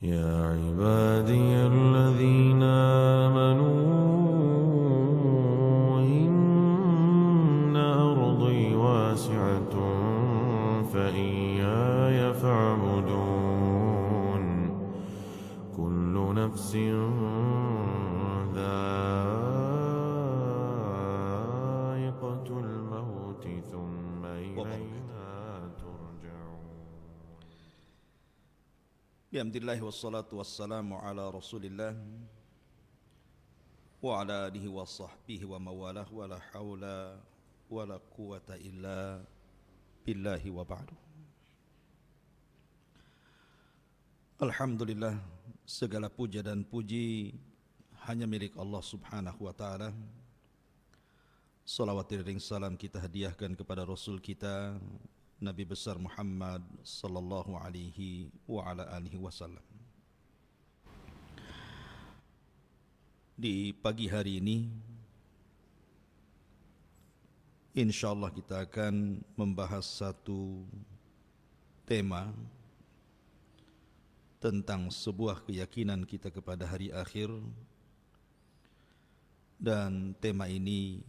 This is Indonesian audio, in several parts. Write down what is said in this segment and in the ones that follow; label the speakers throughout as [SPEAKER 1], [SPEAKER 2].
[SPEAKER 1] يا عبادي الذين آمنوا إن أرضي واسعة فإياي فاعبدون كل نفس ذائقة الموت ثم إلينا ترجعون.
[SPEAKER 2] Alhamdulillah wassalatu wassalamu ala Rasulillah wa ala alihi wa sahbihi wa mawalah wa la hawla wa la quwata illa billahi wa ba'du. Alhamdulillah, segala puja dan puji hanya milik Allah Subhanahu wa taala. Salawat dan salam kita hadiahkan kepada Rasul kita Nabi besar Muhammad sallallahu alaihi wa ala alihi wasallam. Di pagi hari ini insyaallah kita akan membahas satu tema tentang sebuah keyakinan kita kepada hari akhir, dan tema ini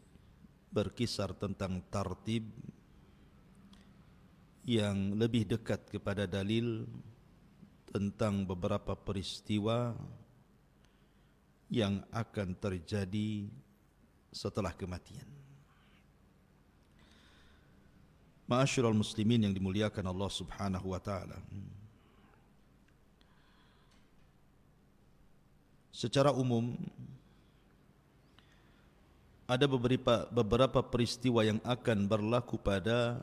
[SPEAKER 2] berkisar tentang tartib yang lebih dekat kepada dalil tentang beberapa peristiwa yang akan terjadi setelah kematian. Ma'asyiral muslimin yang dimuliakan Allah Subhanahu wa taala. Secara umum ada beberapa peristiwa yang akan berlaku pada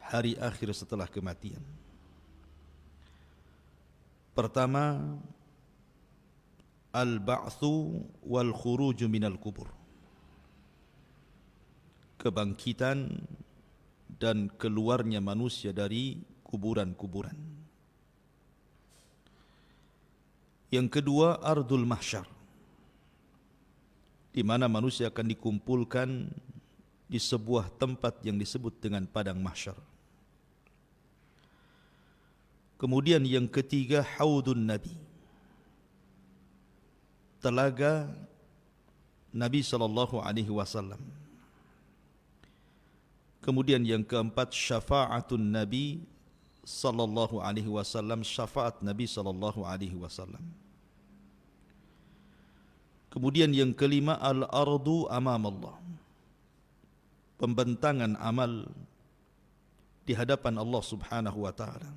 [SPEAKER 2] hari akhir setelah kematian. Pertama, al-ba'tsu wal khuruju minal kubur. Kebangkitan dan keluarnya manusia dari kuburan-kuburan. Yang kedua, ardul mahsyar, di mana manusia akan dikumpulkan di sebuah tempat yang disebut dengan padang mahsyar. Kemudian yang ketiga, haudun Nabi, telaga Nabi sallallahu alaihi wasallam. Kemudian yang keempat, syafaatun Nabi sallallahu alaihi wasallam, syafaat Nabi sallallahu alaihi wasallam. Kemudian yang kelima, al-ardu amam Allah, pembentangan amal di hadapan Allah Subhanahu wa taala.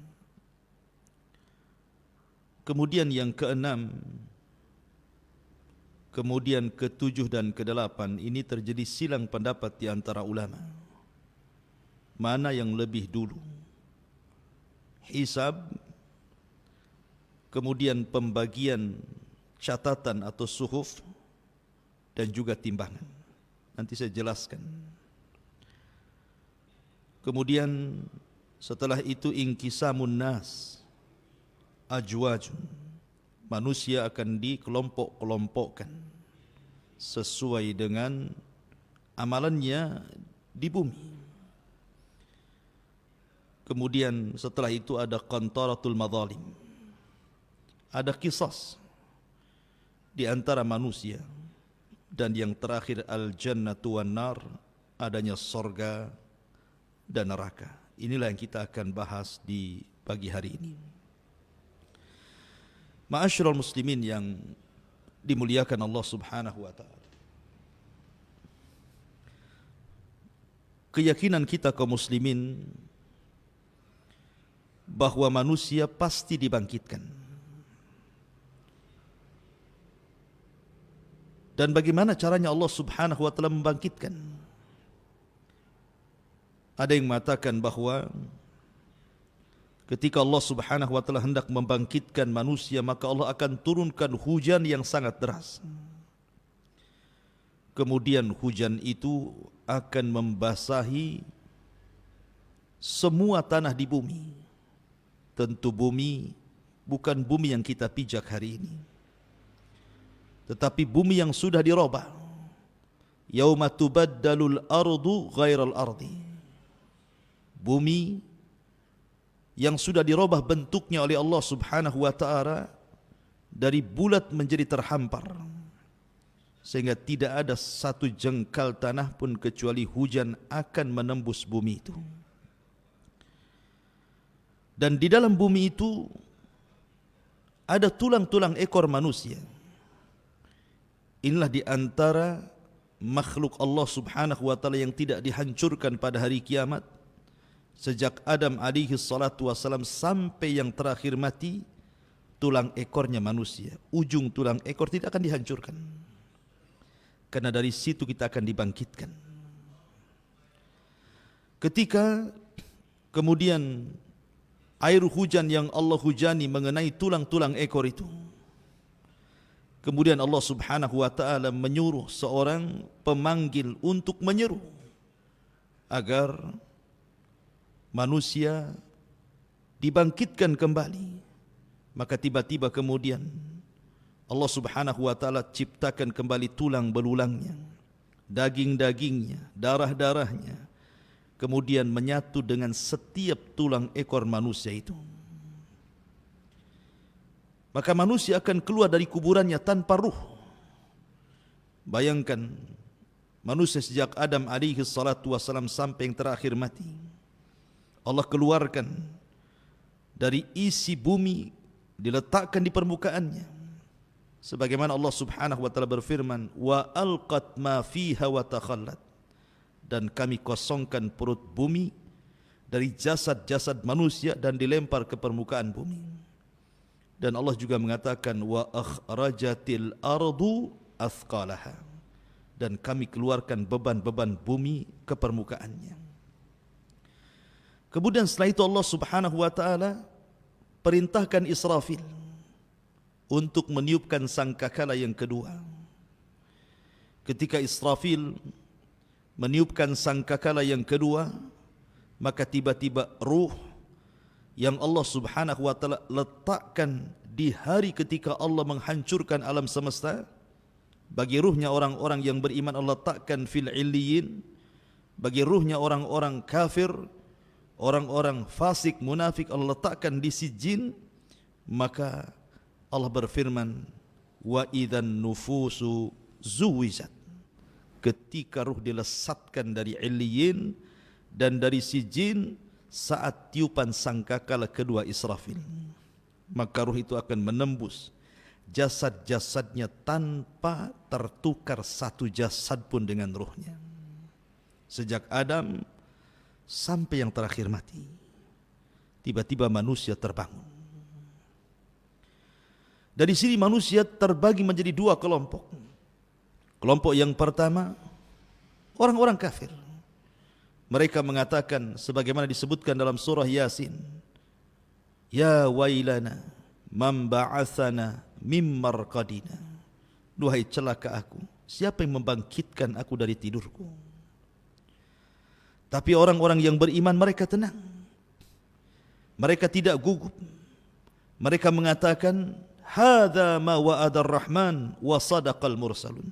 [SPEAKER 2] Kemudian yang keenam, kemudian ketujuh dan kedelapan, ini terjadi silang pendapat di antara ulama. Mana yang lebih dulu? Hisab, kemudian pembagian catatan atau suhuf, dan juga timbangan. Nanti saya jelaskan. Kemudian setelah itu inqisamun nas, ajwajun, manusia akan dikelompok-kelompokkan sesuai dengan amalannya di bumi. Kemudian setelah itu ada qantaratul madzalim, ada qisas di antara manusia. Dan yang terakhir, al-jannatu wan nar, adanya sorga dan neraka. Inilah yang kita akan bahas di pagi hari ini. Ma'asyiral muslimin yang dimuliakan Allah Subhanahu wa taala. Keyakinan kita kaum muslimin bahwa manusia pasti dibangkitkan. Dan bagaimana caranya Allah Subhanahu wa taala membangkitkan? Ada yang mengatakan bahwa ketika Allah Subhanahu wa taala hendak membangkitkan manusia, maka Allah akan turunkan hujan yang sangat deras. Kemudian hujan itu akan membasahi semua tanah di bumi. Tentu bumi bukan bumi yang kita pijak hari ini, tetapi bumi yang sudah dirubah. Yauma tubaddalul ardu ghairal ardi. Bumi yang sudah dirubah bentuknya oleh Allah Subhanahu wa taala dari bulat menjadi terhampar, sehingga tidak ada satu jengkal tanah pun kecuali hujan akan menembus bumi itu. Dan di dalam bumi itu ada tulang-tulang ekor manusia. Inilah di antara makhluk Allah Subhanahu wa taala yang tidak dihancurkan pada hari kiamat. Sejak Adam alaihi salatu wasalam sampai yang terakhir mati, tulang ekornya manusia, ujung tulang ekor tidak akan dihancurkan. Karena dari situ kita akan dibangkitkan. Ketika kemudian air hujan yang Allah hujani mengenai tulang-tulang ekor itu, kemudian Allah Subhanahu wa taala menyuruh seorang pemanggil untuk menyeru agar manusia dibangkitkan kembali. Maka tiba-tiba kemudian Allah Subhanahu wa taala ciptakan kembali tulang belulangnya, daging-dagingnya, darah-darahnya, kemudian menyatu dengan setiap tulang ekor manusia itu. Maka manusia akan keluar dari kuburannya tanpa ruh. Bayangkan manusia sejak Adam alaihi salatu wasalam sampai yang terakhir mati, Allah keluarkan dari isi bumi, diletakkan di permukaannya. Sebagaimana Allah Subhanahu wa taala berfirman, wa alqat ma fiha wa takhallat, dan kami kosongkan perut bumi dari jasad-jasad manusia dan dilempar ke permukaan bumi. Dan Allah juga mengatakan wa akhrajatil ardu athqalaha, dan kami keluarkan beban-beban bumi ke permukaannya. Kemudian setelah itu Allah Subhanahu wa taala perintahkan Israfil untuk meniupkan sangkakala yang kedua. Ketika Israfil meniupkan sangkakala yang kedua, maka tiba-tiba ruh yang Allah Subhanahu wa taala letakkan di hari ketika Allah menghancurkan alam semesta, bagi ruhnya orang-orang yang beriman Allah letakkan fil illiyin, bagi ruhnya orang-orang kafir, orang-orang fasik, munafik Allah letakkan di sijin. Maka Allah berfirman, wa idzan nufusu zuwijat, ketika ruh dilesatkan dari illiyin dan dari sijin saat tiupan sangkakala kedua Israfil, maka ruh itu akan menembus jasad-jasadnya tanpa tertukar satu jasad pun dengan ruhnya, sejak Adam sampai yang terakhir mati. Tiba-tiba manusia terbangun. Dari sini manusia terbagi menjadi dua kelompok. Kelompok yang pertama, orang-orang kafir. Mereka mengatakan sebagaimana disebutkan dalam surah Yasin, ya wailana man ba'athana mim marqadina, duhai celaka aku, siapa yang membangkitkan aku dari tidurku. Tapi orang-orang yang beriman mereka tenang, mereka tidak gugup. Mereka mengatakan, hadza ma wa'ada ar-rahman wa sadaqal mursalun,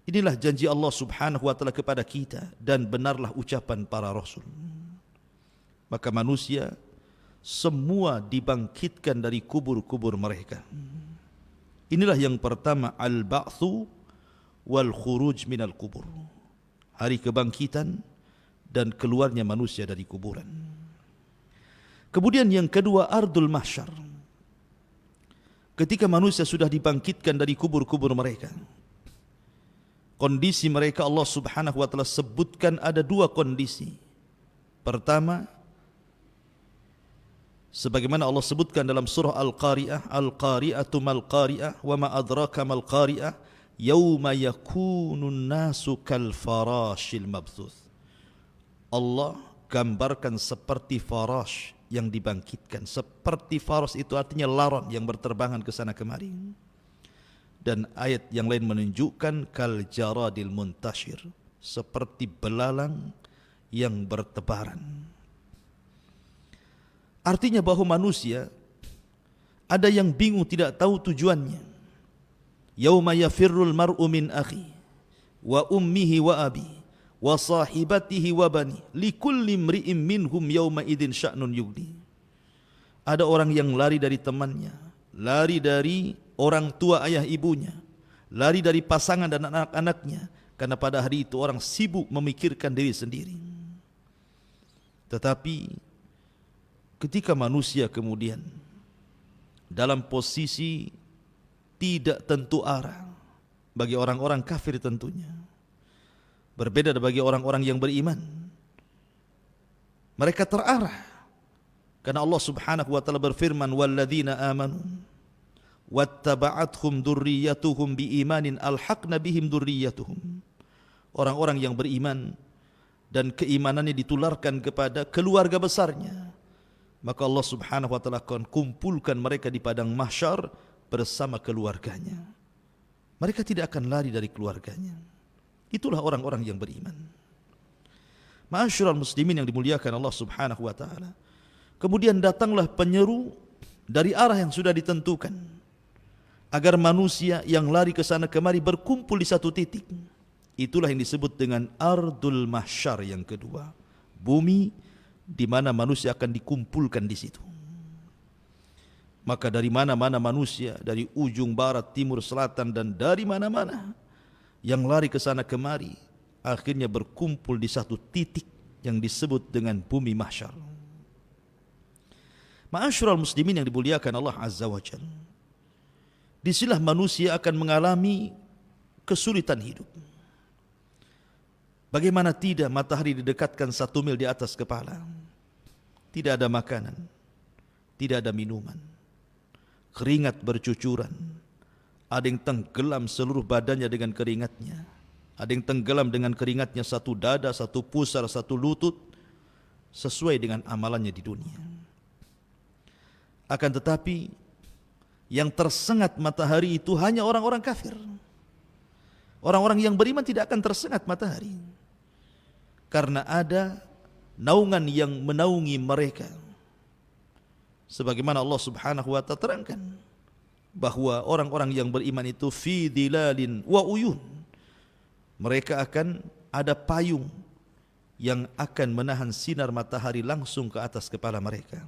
[SPEAKER 2] inilah janji Allah Subhanahu wa taala kepada kita dan benarlah ucapan para rasul. Maka manusia semua dibangkitkan dari kubur-kubur mereka. Inilah yang pertama, al-ba'tsu wal khuruj minal kubur, hari kebangkitan dan keluarnya manusia dari kuburan. Kemudian yang kedua, ardul mahsyar, ketika manusia sudah dibangkitkan dari kubur-kubur mereka. Kondisi mereka Allah Subhanahu wa taala sebutkan ada dua kondisi. Pertama, sebagaimana Allah sebutkan dalam surah Al-Qari'ah, Al-Qari'atu mal qari'ah wa ma adraka mal qari'ah yauma yakunun nasu kal farashil mabthuth. Allah gambarkan seperti farash yang dibangkitkan. Seperti faras itu artinya laron yang berterbangan ke sana kemari. Dan ayat yang lain menunjukkan kal jaradil muntashir, seperti belalang yang bertebaran. Artinya bahwa manusia ada yang bingung, tidak tahu tujuannya. Yauma yafirrul mar'u min akhi wa ummihi wa abi wa sahibatihi wa bani likulli imri'in minhum yauma idzin sya'nun yughni. Ada orang yang lari dari temannya, lari dari orang tua ayah ibunya, lari dari pasangan dan anak-anaknya, karena pada hari itu orang sibuk memikirkan diri sendiri. Tetapi ketika manusia kemudian dalam posisi tidak tentu arah, bagi orang-orang kafir tentunya, berbeda bagi orang-orang yang beriman, mereka terarah. Karena Allah Subhanahu wa taala berfirman, walladzina amanu wattaba'athum dzurriyyatuhum biimanin alhaqna bihim dzurriyyatuhum. Orang-orang yang beriman dan keimanannya ditularkan kepada keluarga besarnya, maka Allah Subhanahu wa taala akan kumpulkan mereka di padang mahsyar bersama keluarganya. Mereka tidak akan lari dari keluarganya. Itulah orang-orang yang beriman. Ma'asyiral muslimin yang dimuliakan Allah Subhanahu wa taala. Kemudian datanglah penyeru dari arah yang sudah ditentukan, agar manusia yang lari ke sana kemari berkumpul di satu titik. Itulah yang disebut dengan ardul mahsyar yang kedua, bumi di mana manusia akan dikumpulkan di situ. Maka dari mana-mana manusia, dari ujung barat, timur, selatan, dan dari mana-mana yang lari ke sana kemari, akhirnya berkumpul di satu titik yang disebut dengan bumi mahsyar. Ma'asyiral muslimin yang dimuliakan Allah Azza wa Jalla, disinilah manusia akan mengalami kesulitan hidup. Bagaimana tidak, matahari didekatkan 1 mil di atas kepala, tidak ada makanan, tidak ada minuman, keringat bercucuran, ada yang tenggelam seluruh badannya dengan keringatnya, ada yang tenggelam dengan keringatnya satu dada, satu pusar, satu lutut, sesuai dengan amalannya di dunia. Akan tetapi yang tersengat matahari itu hanya orang-orang kafir. Orang-orang yang beriman tidak akan tersengat matahari, karena ada naungan yang menaungi mereka. Sebagaimana Allah Subhanahu wa taala terangkan bahwa orang-orang yang beriman itu fi dilalin wa uyun. Mereka akan ada payung yang akan menahan sinar matahari langsung ke atas kepala mereka.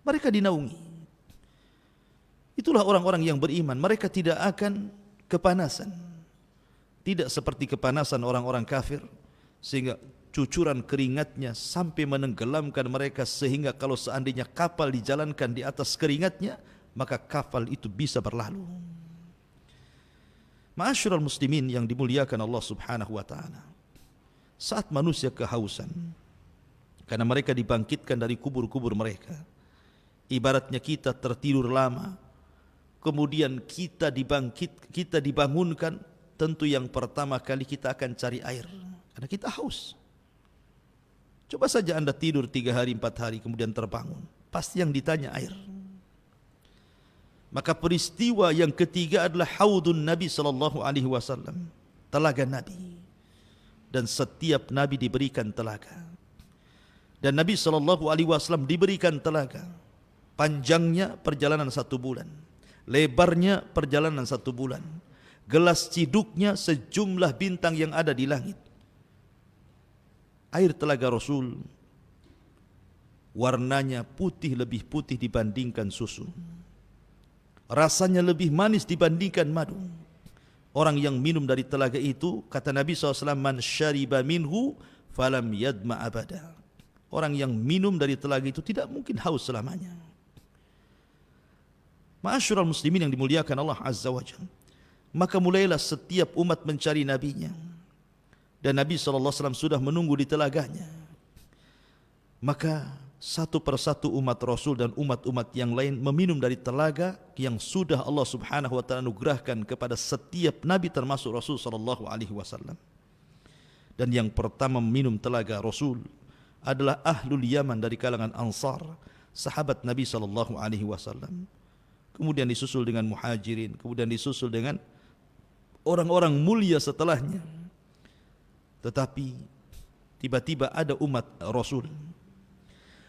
[SPEAKER 2] Mereka dinaungi. Itulah orang-orang yang beriman. Mereka tidak akan kepanasan. Tidak seperti kepanasan orang-orang kafir, sehingga cucuran keringatnya sampai menenggelamkan mereka, sehingga kalau seandainya kapal dijalankan di atas keringatnya, maka kapal itu bisa berlalu. Ma'asyiral muslimin yang dimuliakan Allah Subhanahu wa taala, saat manusia kehausan karena mereka dibangkitkan dari kubur-kubur mereka, ibaratnya kita tertidur lama, kemudian kita dibangunkan, tentu yang pertama kali kita akan cari air karena kita haus. Coba saja Anda tidur 3 hari 4 hari kemudian terbangun, pasti yang ditanya air. Maka peristiwa yang ketiga adalah haudun Nabi sallallahu alaihi wasallam, telaga Nabi. Dan setiap nabi diberikan telaga. Dan Nabi sallallahu alaihi wasallam diberikan telaga. Panjangnya perjalanan 1 bulan, lebarnya perjalanan 1 bulan. Gelas ciduknya sejumlah bintang yang ada di langit. Air telaga Rasul warnanya putih, lebih putih dibandingkan susu. Rasanya lebih manis dibandingkan madu. Orang yang minum dari telaga itu, kata Nabi SAW, man syariba minhu falam yadma abada. Orang yang minum dari telaga itu tidak mungkin haus selamanya. Ma'asyiral muslimin yang dimuliakan Allah Azza wa Jalla, maka mulailah setiap umat mencari nabinya. Dan Nabi SAW sudah menunggu di telaganya. Maka satu persatu umat Rasul dan umat-umat yang lain meminum dari telaga yang sudah Allah Subhanahu wa taala anugerahkan kepada setiap nabi termasuk Rasul sallallahu alaihi wasallam. Dan yang pertama meminum telaga Rasul adalah ahlul Yaman dari kalangan Ansar, sahabat Nabi sallallahu alaihi wasallam. Kemudian disusul dengan Muhajirin, kemudian disusul dengan orang-orang mulia setelahnya. Tetapi tiba-tiba ada umat Rasul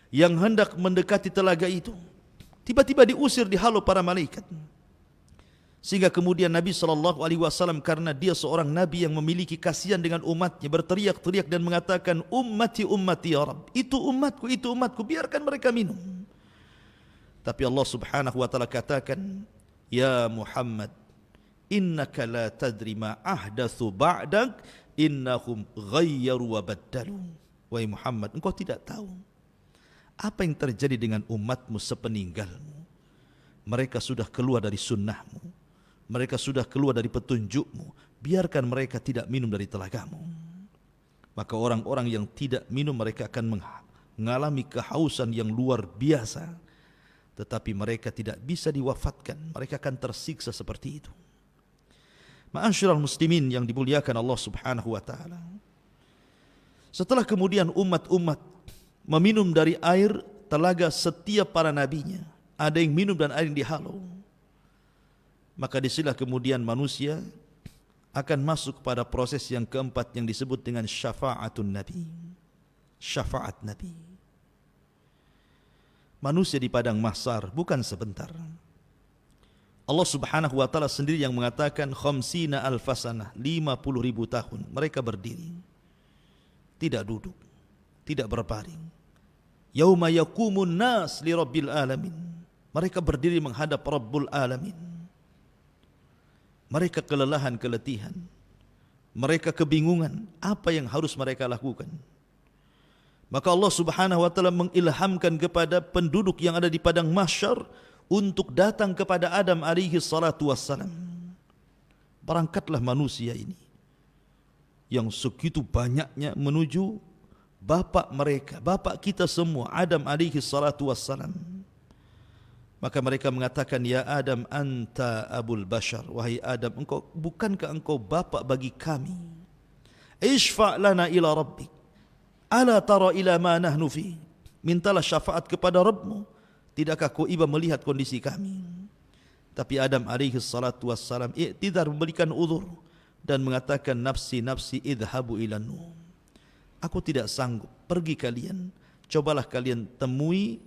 [SPEAKER 2] yang hendak mendekati telaga itu, tiba-tiba diusir, dihalau para malaikat. Sehingga kemudian Nabi SAW, karena dia seorang Nabi yang memiliki kasihan dengan umatnya, berteriak-teriak dan mengatakan, ummati ummati ya Rabb, itu umatku, biarkan mereka minum. Tapi Allah Subhanahu wa taala katakan, "Ya Muhammad, innaka la tadri ma ahdatsu ba'dak, innahum ghayyaru wa baddalu." Wahai Muhammad, engkau tidak tahu apa yang terjadi dengan umatmu sepeninggalmu. Mereka sudah keluar dari sunnahmu, mereka sudah keluar dari petunjukmu. Biarkan mereka tidak minum dari telagamu. Maka orang-orang yang tidak minum, mereka akan mengalami kehausan yang luar biasa, tetapi mereka tidak bisa diwafatkan. Mereka akan tersiksa seperti itu. Ma'asyiral muslimin yang dimuliakan Allah Subhanahu wa taala. Setelah kemudian umat-umat meminum dari air telaga setiap para nabinya, ada yang minum dan ada yang dihalau, maka disinilah kemudian manusia akan masuk pada proses yang keempat yang disebut dengan syafa'atun nabi. Syafaat nabi. Manusia di padang mahsyar bukan sebentar. Allah Subhanahu wa taala sendiri yang mengatakan khamsina alfasanah, 50.000 tahun mereka berdiri, tidak duduk, tidak berbaring. Yauma yaqumun nas li rabbil alamin. Mereka berdiri menghadap Rabbul Alamin. Mereka kelelahan, keletihan. Mereka kebingungan apa yang harus mereka lakukan. Maka Allah Subhanahu wa taala mengilhamkan kepada penduduk yang ada di padang mahsyar untuk datang kepada Adam alaihi salatu wassalam. Berangkatlah manusia ini yang segitu banyaknya menuju bapak mereka, bapak kita semua, Adam alaihi salatu wassalam. Maka mereka mengatakan, "Ya Adam, anta abul bashar." Wahai Adam, bukankah engkau bapak bagi kami? Ishfa' lana ila rabbik. Ala tara ila ma nahnu fi. Mintalah syafaat kepada Rabbmu. Tidakkah kau iba melihat kondisi kami? Tapi Adam alaihi salatu wassalam i'tidar, memberikan uzur dan mengatakan, "Nafsi nafsi idhabu ila nuh." Aku tidak sanggup, pergi kalian. Cobalah kalian temui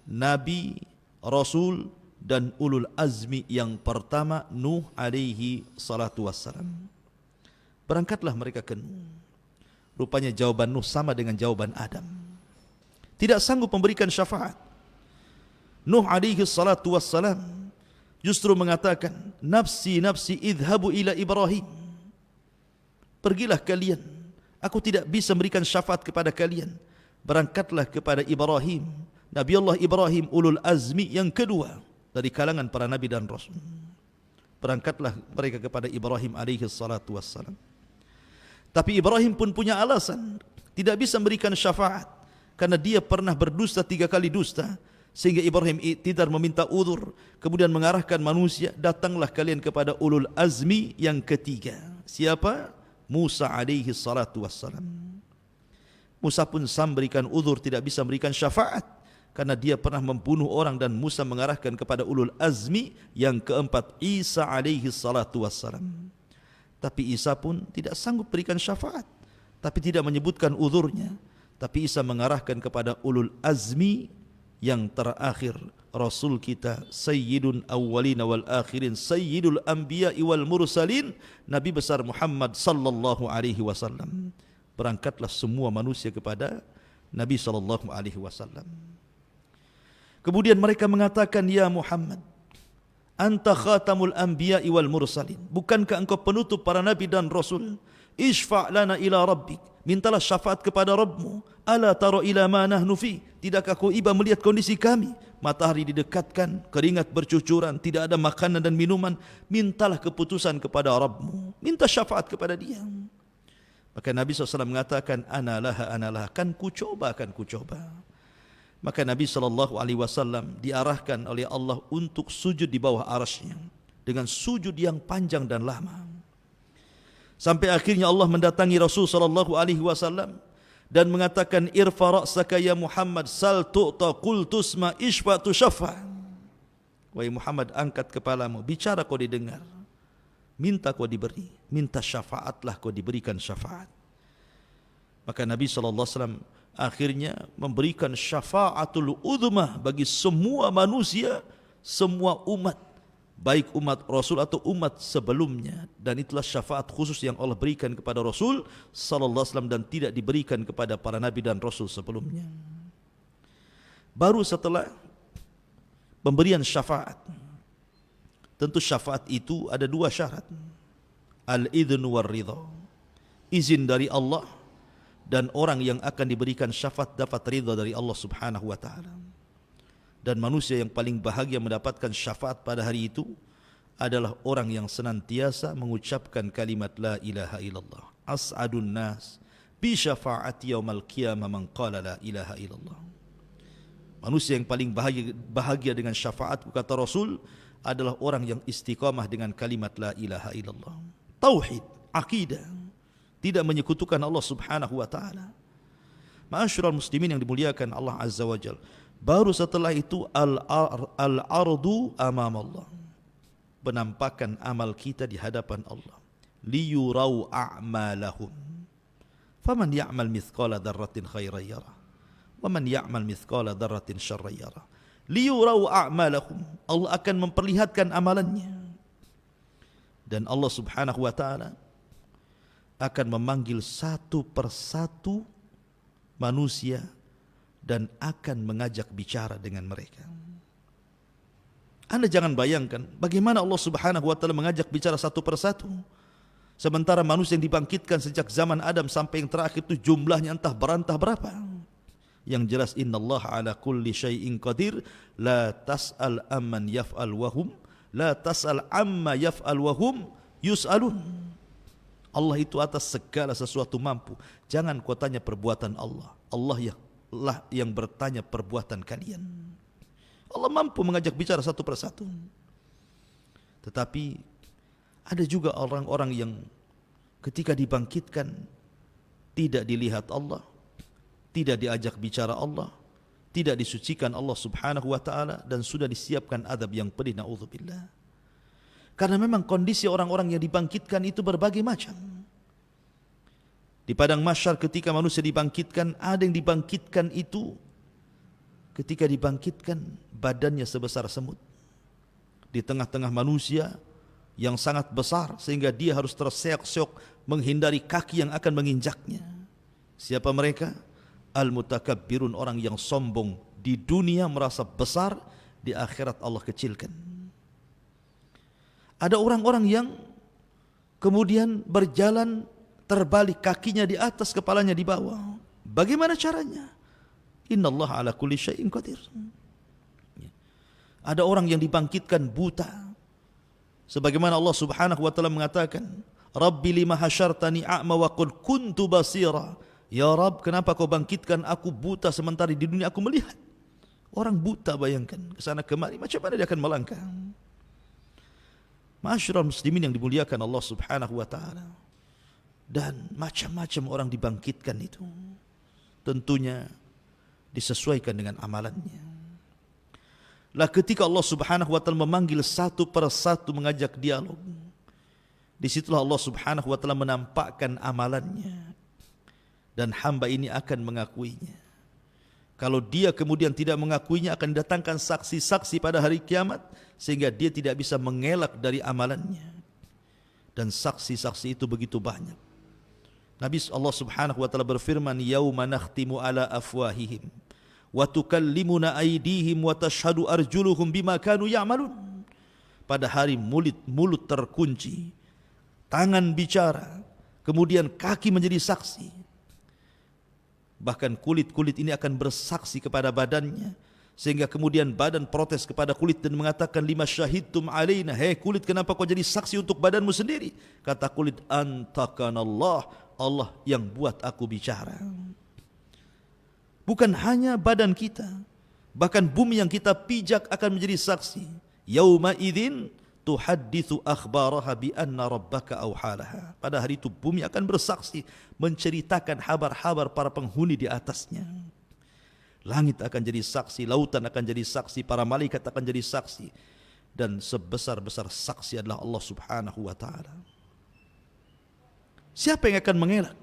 [SPEAKER 2] nabi, rasul dan ulul azmi yang pertama, Nuh alaihi salatu wassalam. Berangkatlah mereka ke Nuh. Rupanya jawaban Nuh sama dengan jawaban Adam. Tidak sanggup memberikan syafaat. Nuh alaihi salatu wassalam justru mengatakan, "Nafsi nafsi idhabu ila Ibrahim." Pergilah kalian, aku tidak bisa memberikan syafaat kepada kalian. Berangkatlah kepada Ibrahim, Nabi Allah Ibrahim, ulul azmi yang kedua dari kalangan para nabi dan rasul. Berangkatlah mereka kepada Ibrahim alaihi salatu wassalam. Tapi Ibrahim pun punya alasan, tidak bisa memberikan syafaat karena dia pernah berdusta 3 kali dusta. Sehingga Ibrahim tidak meminta uzur, kemudian mengarahkan manusia, "Datanglah kalian kepada ulul azmi yang ketiga." Siapa? Musa alaihi salatu wassalam. Musa pun memberikan uzur, tidak bisa memberikan syafaat karena dia pernah membunuh orang, dan Musa mengarahkan kepada ulul azmi yang keempat, Isa alaihi salatu wassalam. Tapi Isa pun tidak sanggup berikan syafaat, tapi tidak menyebutkan uzurnya. Tapi Isa mengarahkan kepada ulul azmi yang terakhir, Rasul kita Sayyidun awwalin wal akhirin, Sayyidul anbiya wal mursalin, Nabi besar Muhammad sallallahu alaihi wasallam. Berangkatlah semua manusia kepada Nabi sallallahu alaihi wasallam. Kemudian mereka mengatakan, "Ya Muhammad, anta khatamul anbiya wal mursalin." Bukankah engkau penutup para nabi dan rasul? Ishfa' lana ila rabbik. Mintalah syafaat kepada Rabbmu. Ala tara ila ma nahnu fi. Tidakkah kau iba melihat kondisi kami? Matahari didekatkan, keringat bercucuran, tidak ada makanan dan minuman. Mintalah keputusan kepada Rabbmu. Minta syafaat kepada dia. Maka Nabi SAW mengatakan, Analah, kan ku coba. Maka Nabi SAW diarahkan oleh Allah untuk sujud di bawah arasy-Nya dengan sujud yang panjang dan lama. Sampai akhirnya Allah mendatangi Rasul SAW dan mengatakan, "Irfa ra'saka ya Muhammad, sal tu'ta, qul tusma, ishfa tushaffa." Wahai Muhammad, angkat kepalamu, bicara kau didengar, minta kau diberi, minta syafaatlah kau diberikan syafaat. Maka Nabi SAW akhirnya memberikan syafaatul uzmah bagi semua manusia, semua umat, baik umat Rasul atau umat sebelumnya. Dan itulah syafaat khusus yang Allah berikan kepada Rasul sallallahu alaihi wasallam dan tidak diberikan kepada para nabi dan rasul sebelumnya. Baru setelah pemberian syafaat. Tentu syafaat itu ada dua syarat. Al-idhnu war-ridha. Izin dari Allah dan orang yang akan diberikan syafaat dapat ridha dari Allah Subhanahu wa taala. Dan manusia yang paling bahagia mendapatkan syafaat pada hari itu adalah orang yang senantiasa mengucapkan kalimat la ilaha illallah. As'adun nas bi syafaati yaumal qiyamah man qala la ilaha illallah. Manusia yang paling bahagia dengan syafaatku, kata Rasul, adalah orang yang istiqamah dengan kalimat la ilaha illallah. Tauhid, akidah, tidak menyekutukan Allah Subhanahu wa taala. Ma'asyiral muslimin yang dimuliakan Allah Azza wa Jalla. Baru setelah itu al-ardu amam Allah. Penampakan amal kita di hadapan Allah. Liyurau a'malahum. Faman ya'mal mithqala dzarratin khairan yarah. Wa man ya'mal mithqala dzarratin syarran yarah. Liyurau a'malahum. Allah akan memperlihatkan amalannya. Dan Allah Subhanahu wa taala akan memanggil satu persatu manusia dan akan mengajak bicara dengan mereka. Anda jangan bayangkan bagaimana Allah Subhanahu wa taala mengajak bicara satu persatu. Sementara manusia yang dibangkitkan sejak zaman Adam sampai yang terakhir itu jumlahnya entah berantah berapa. Yang jelas innallaha ala kulli syai'in qadir, la tas'al amman yaf'al wahum, la tas'al amma yaf'al wahum yus'alun. Allah itu atas segala sesuatu mampu. Jangan kau tanya perbuatan Allah. Allah lah yang bertanya perbuatan kalian. Allah mampu mengajak bicara satu persatu. Tetapi ada juga orang-orang yang ketika dibangkitkan tidak dilihat Allah, tidak diajak bicara Allah, tidak disucikan Allah Subhanahu wa taala, dan sudah disiapkan azab yang pedih, naudzubillah. Karena memang kondisi orang-orang yang dibangkitkan itu berbagai macam. Di padang mahsyar ketika manusia dibangkitkan, ada yang dibangkitkan itu ketika dibangkitkan badannya sebesar semut. Di tengah-tengah manusia yang sangat besar sehingga dia harus terseok-seok menghindari kaki yang akan menginjaknya. Siapa mereka? Al-mutakabbirun, orang yang sombong di dunia merasa besar, di akhirat Allah kecilkan. Ada orang-orang yang kemudian berjalan terbalik, kakinya di atas, kepalanya di bawah. Bagaimana caranya? Innallaha ala kulli syai'in qadir. Ada orang yang dibangkitkan buta. Sebagaimana Allah Subhanahu wa taala mengatakan, Rabbi lima hasyartani a'ma wa qad kuntu basira. Ya Rabb, kenapa kau bangkitkan aku buta sementara di dunia aku melihat? Orang buta, bayangkan, kesana kemari, macam mana dia akan melangkah? Ma'asyiral muslimin yang dimuliakan Allah Subhanahu wa taala. Dan macam-macam orang dibangkitkan itu. Tentunya disesuaikan dengan amalannya. Lah ketika Allah Subhanahu wa taala memanggil satu persatu mengajak dialog, disitulah Allah Subhanahu wa taala menampakkan amalannya. Dan hamba ini akan mengakuinya. Kalau dia kemudian tidak mengakuinya, akan datangkan saksi-saksi pada hari kiamat, sehingga dia tidak bisa mengelak dari amalannya. Dan saksi-saksi itu begitu banyak. Nabi Allah Subhanahu wa taala berfirman, yauma nakhtimu ala afwahihim wa tukallimuna aydihim wa tashhadu arjuluhum bima kanu ya'malun. Pada hari mulut terkunci, tangan bicara, kemudian kaki menjadi saksi. Bahkan kulit-kulit ini akan bersaksi kepada badannya, sehingga kemudian badan protes kepada kulit dan mengatakan, lima syahidtum alaina, hei kulit, kenapa kau jadi saksi untuk badanmu sendiri? Kata kulit, antakanallah, Allah yang buat aku bicara. Bukan hanya badan kita, bahkan bumi yang kita pijak akan menjadi saksi. Yauma idzin tuhadditsu akhbaraha bi anna rabbaka awhalaha. Pada hari itu bumi akan bersaksi, menceritakan kabar-kabar para penghuni di atasnya. Langit akan jadi saksi, lautan akan jadi saksi, para malaikat akan jadi saksi, dan sebesar-besar saksi adalah Allah Subhanahu wa taala. Siapa yang akan mengelak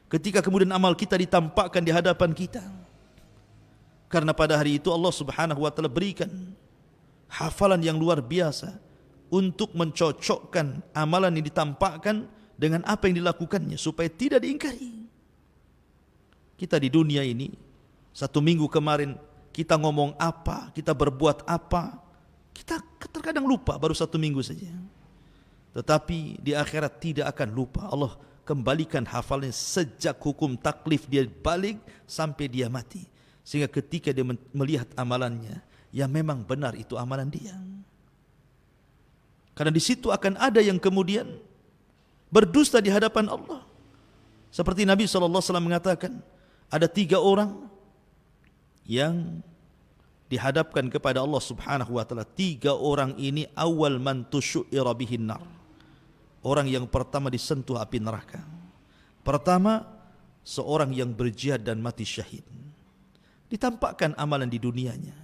[SPEAKER 2] ketika kemudian amal kita ditampakkan di hadapan kita? Karena pada hari itu Allah Subhanahu wa taala berikan hafalan yang luar biasa untuk mencocokkan amalan yang ditampakkan dengan apa yang dilakukannya supaya tidak diingkari. Kita di dunia ini 1 minggu kemarin kita ngomong apa, kita berbuat apa, kita terkadang lupa baru 1 minggu saja. Tetapi di akhirat tidak akan lupa. Allah kembalikan hafalnya sejak hukum taklif dia balik sampai dia mati. Sehingga ketika dia melihat amalannya, ya memang benar itu amalan dia. Karena di situ akan ada yang kemudian berdusta di hadapan Allah. Seperti Nabi SAW mengatakan, ada 3 orang yang dihadapkan kepada Allah Subhanahu wa taala. 3 orang ini awal man tusyu'ira bihin nar. Orang yang pertama disentuh api neraka. Pertama, seorang yang berjihad dan mati syahid. Ditampakkan amalan di dunianya.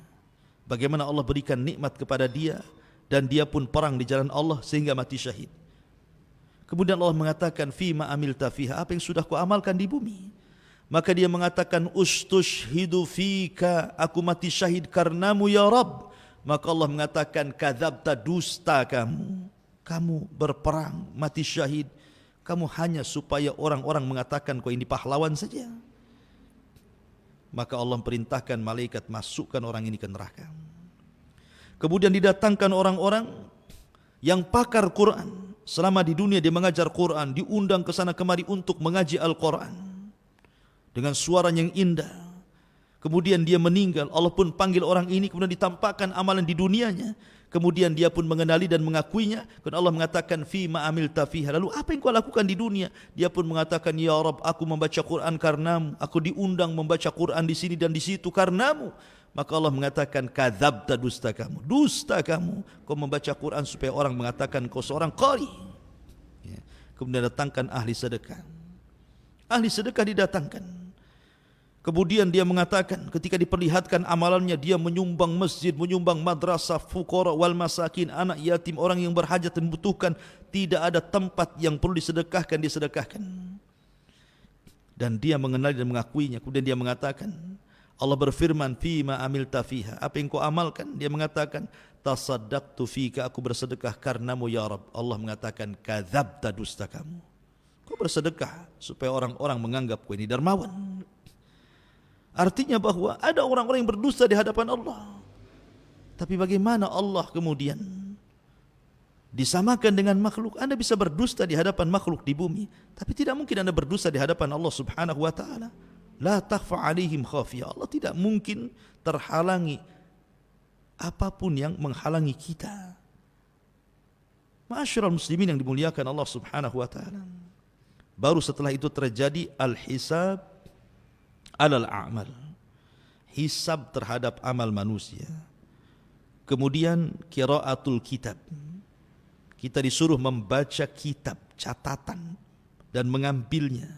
[SPEAKER 2] Bagaimana Allah berikan nikmat kepada dia dan dia pun perang di jalan Allah sehingga mati syahid. Kemudian Allah mengatakan, fima amilta fiha, apa yang sudah kau amalkan di bumi. Maka dia mengatakan, ustushhidu fika, aku mati syahid karenamu ya Rabb. Maka Allah mengatakan, kadzabta, dusta kamu. Kamu berperang, mati syahid, kamu hanya supaya orang-orang mengatakan kau ini pahlawan saja. Maka Allah perintahkan malaikat masukkan orang ini ke neraka. Kemudian didatangkan orang-orang yang pakar Quran. Selama di dunia dia mengajar Quran, diundang ke sana kemari untuk mengaji Al-Quran dengan suara yang indah. Kemudian dia meninggal, Allah pun panggil orang ini, kemudian ditampakkan amalan di dunianya. Kemudian dia pun mengenali dan mengakuinya. Dan Allah mengatakan, fima amilta fiha, lalu apa yang kau lakukan di dunia? Dia pun mengatakan, ya Rabb, aku membaca Quran karenamu, aku diundang membaca Quran di sini dan di situ karenamu. Maka Allah mengatakan, kadzabta, dusta kamu. Dusta kamu, kau membaca Quran supaya orang mengatakan kau seorang qari. Ya. Kemudian datangkan ahli sedekah. Ahli sedekah didatangkan. Kemudian dia mengatakan, ketika diperlihatkan amalannya, dia menyumbang masjid, menyumbang madrasah, fuqara wal masakin, anak yatim, orang yang berhajat dan membutuhkan. Tidak ada tempat yang perlu disedekahkan, disedekahkan. Dan dia mengenali dan mengakuinya. Kemudian dia mengatakan, Allah berfirman, fima amilta fiha, apa yang kau amalkan? Dia mengatakan, tasaddaqtu fika, aku bersedekah karenamu ya Rabb. Allah mengatakan, kadzabta, dusta kamu. Kau bersedekah supaya orang-orang menganggap kau ini dermawan. Artinya bahwa ada orang-orang yang berdusta di hadapan Allah. Tapi bagaimana Allah kemudian disamakan dengan makhluk? Anda bisa berdusta di hadapan makhluk di bumi, tapi tidak mungkin Anda berdusta di hadapan Allah Subhanahu wa taala. La takhfa alaihim khafiyah. Allah tidak mungkin terhalangi apapun yang menghalangi kita. Ma'asyiral muslimin yang dimuliakan Allah Subhanahu wa taala. Baru setelah itu terjadi al-hisab alal a'mal. Hisab terhadap amal manusia. Kemudian qiraatul kitab. Kita disuruh membaca kitab, catatan dan mengambilnya.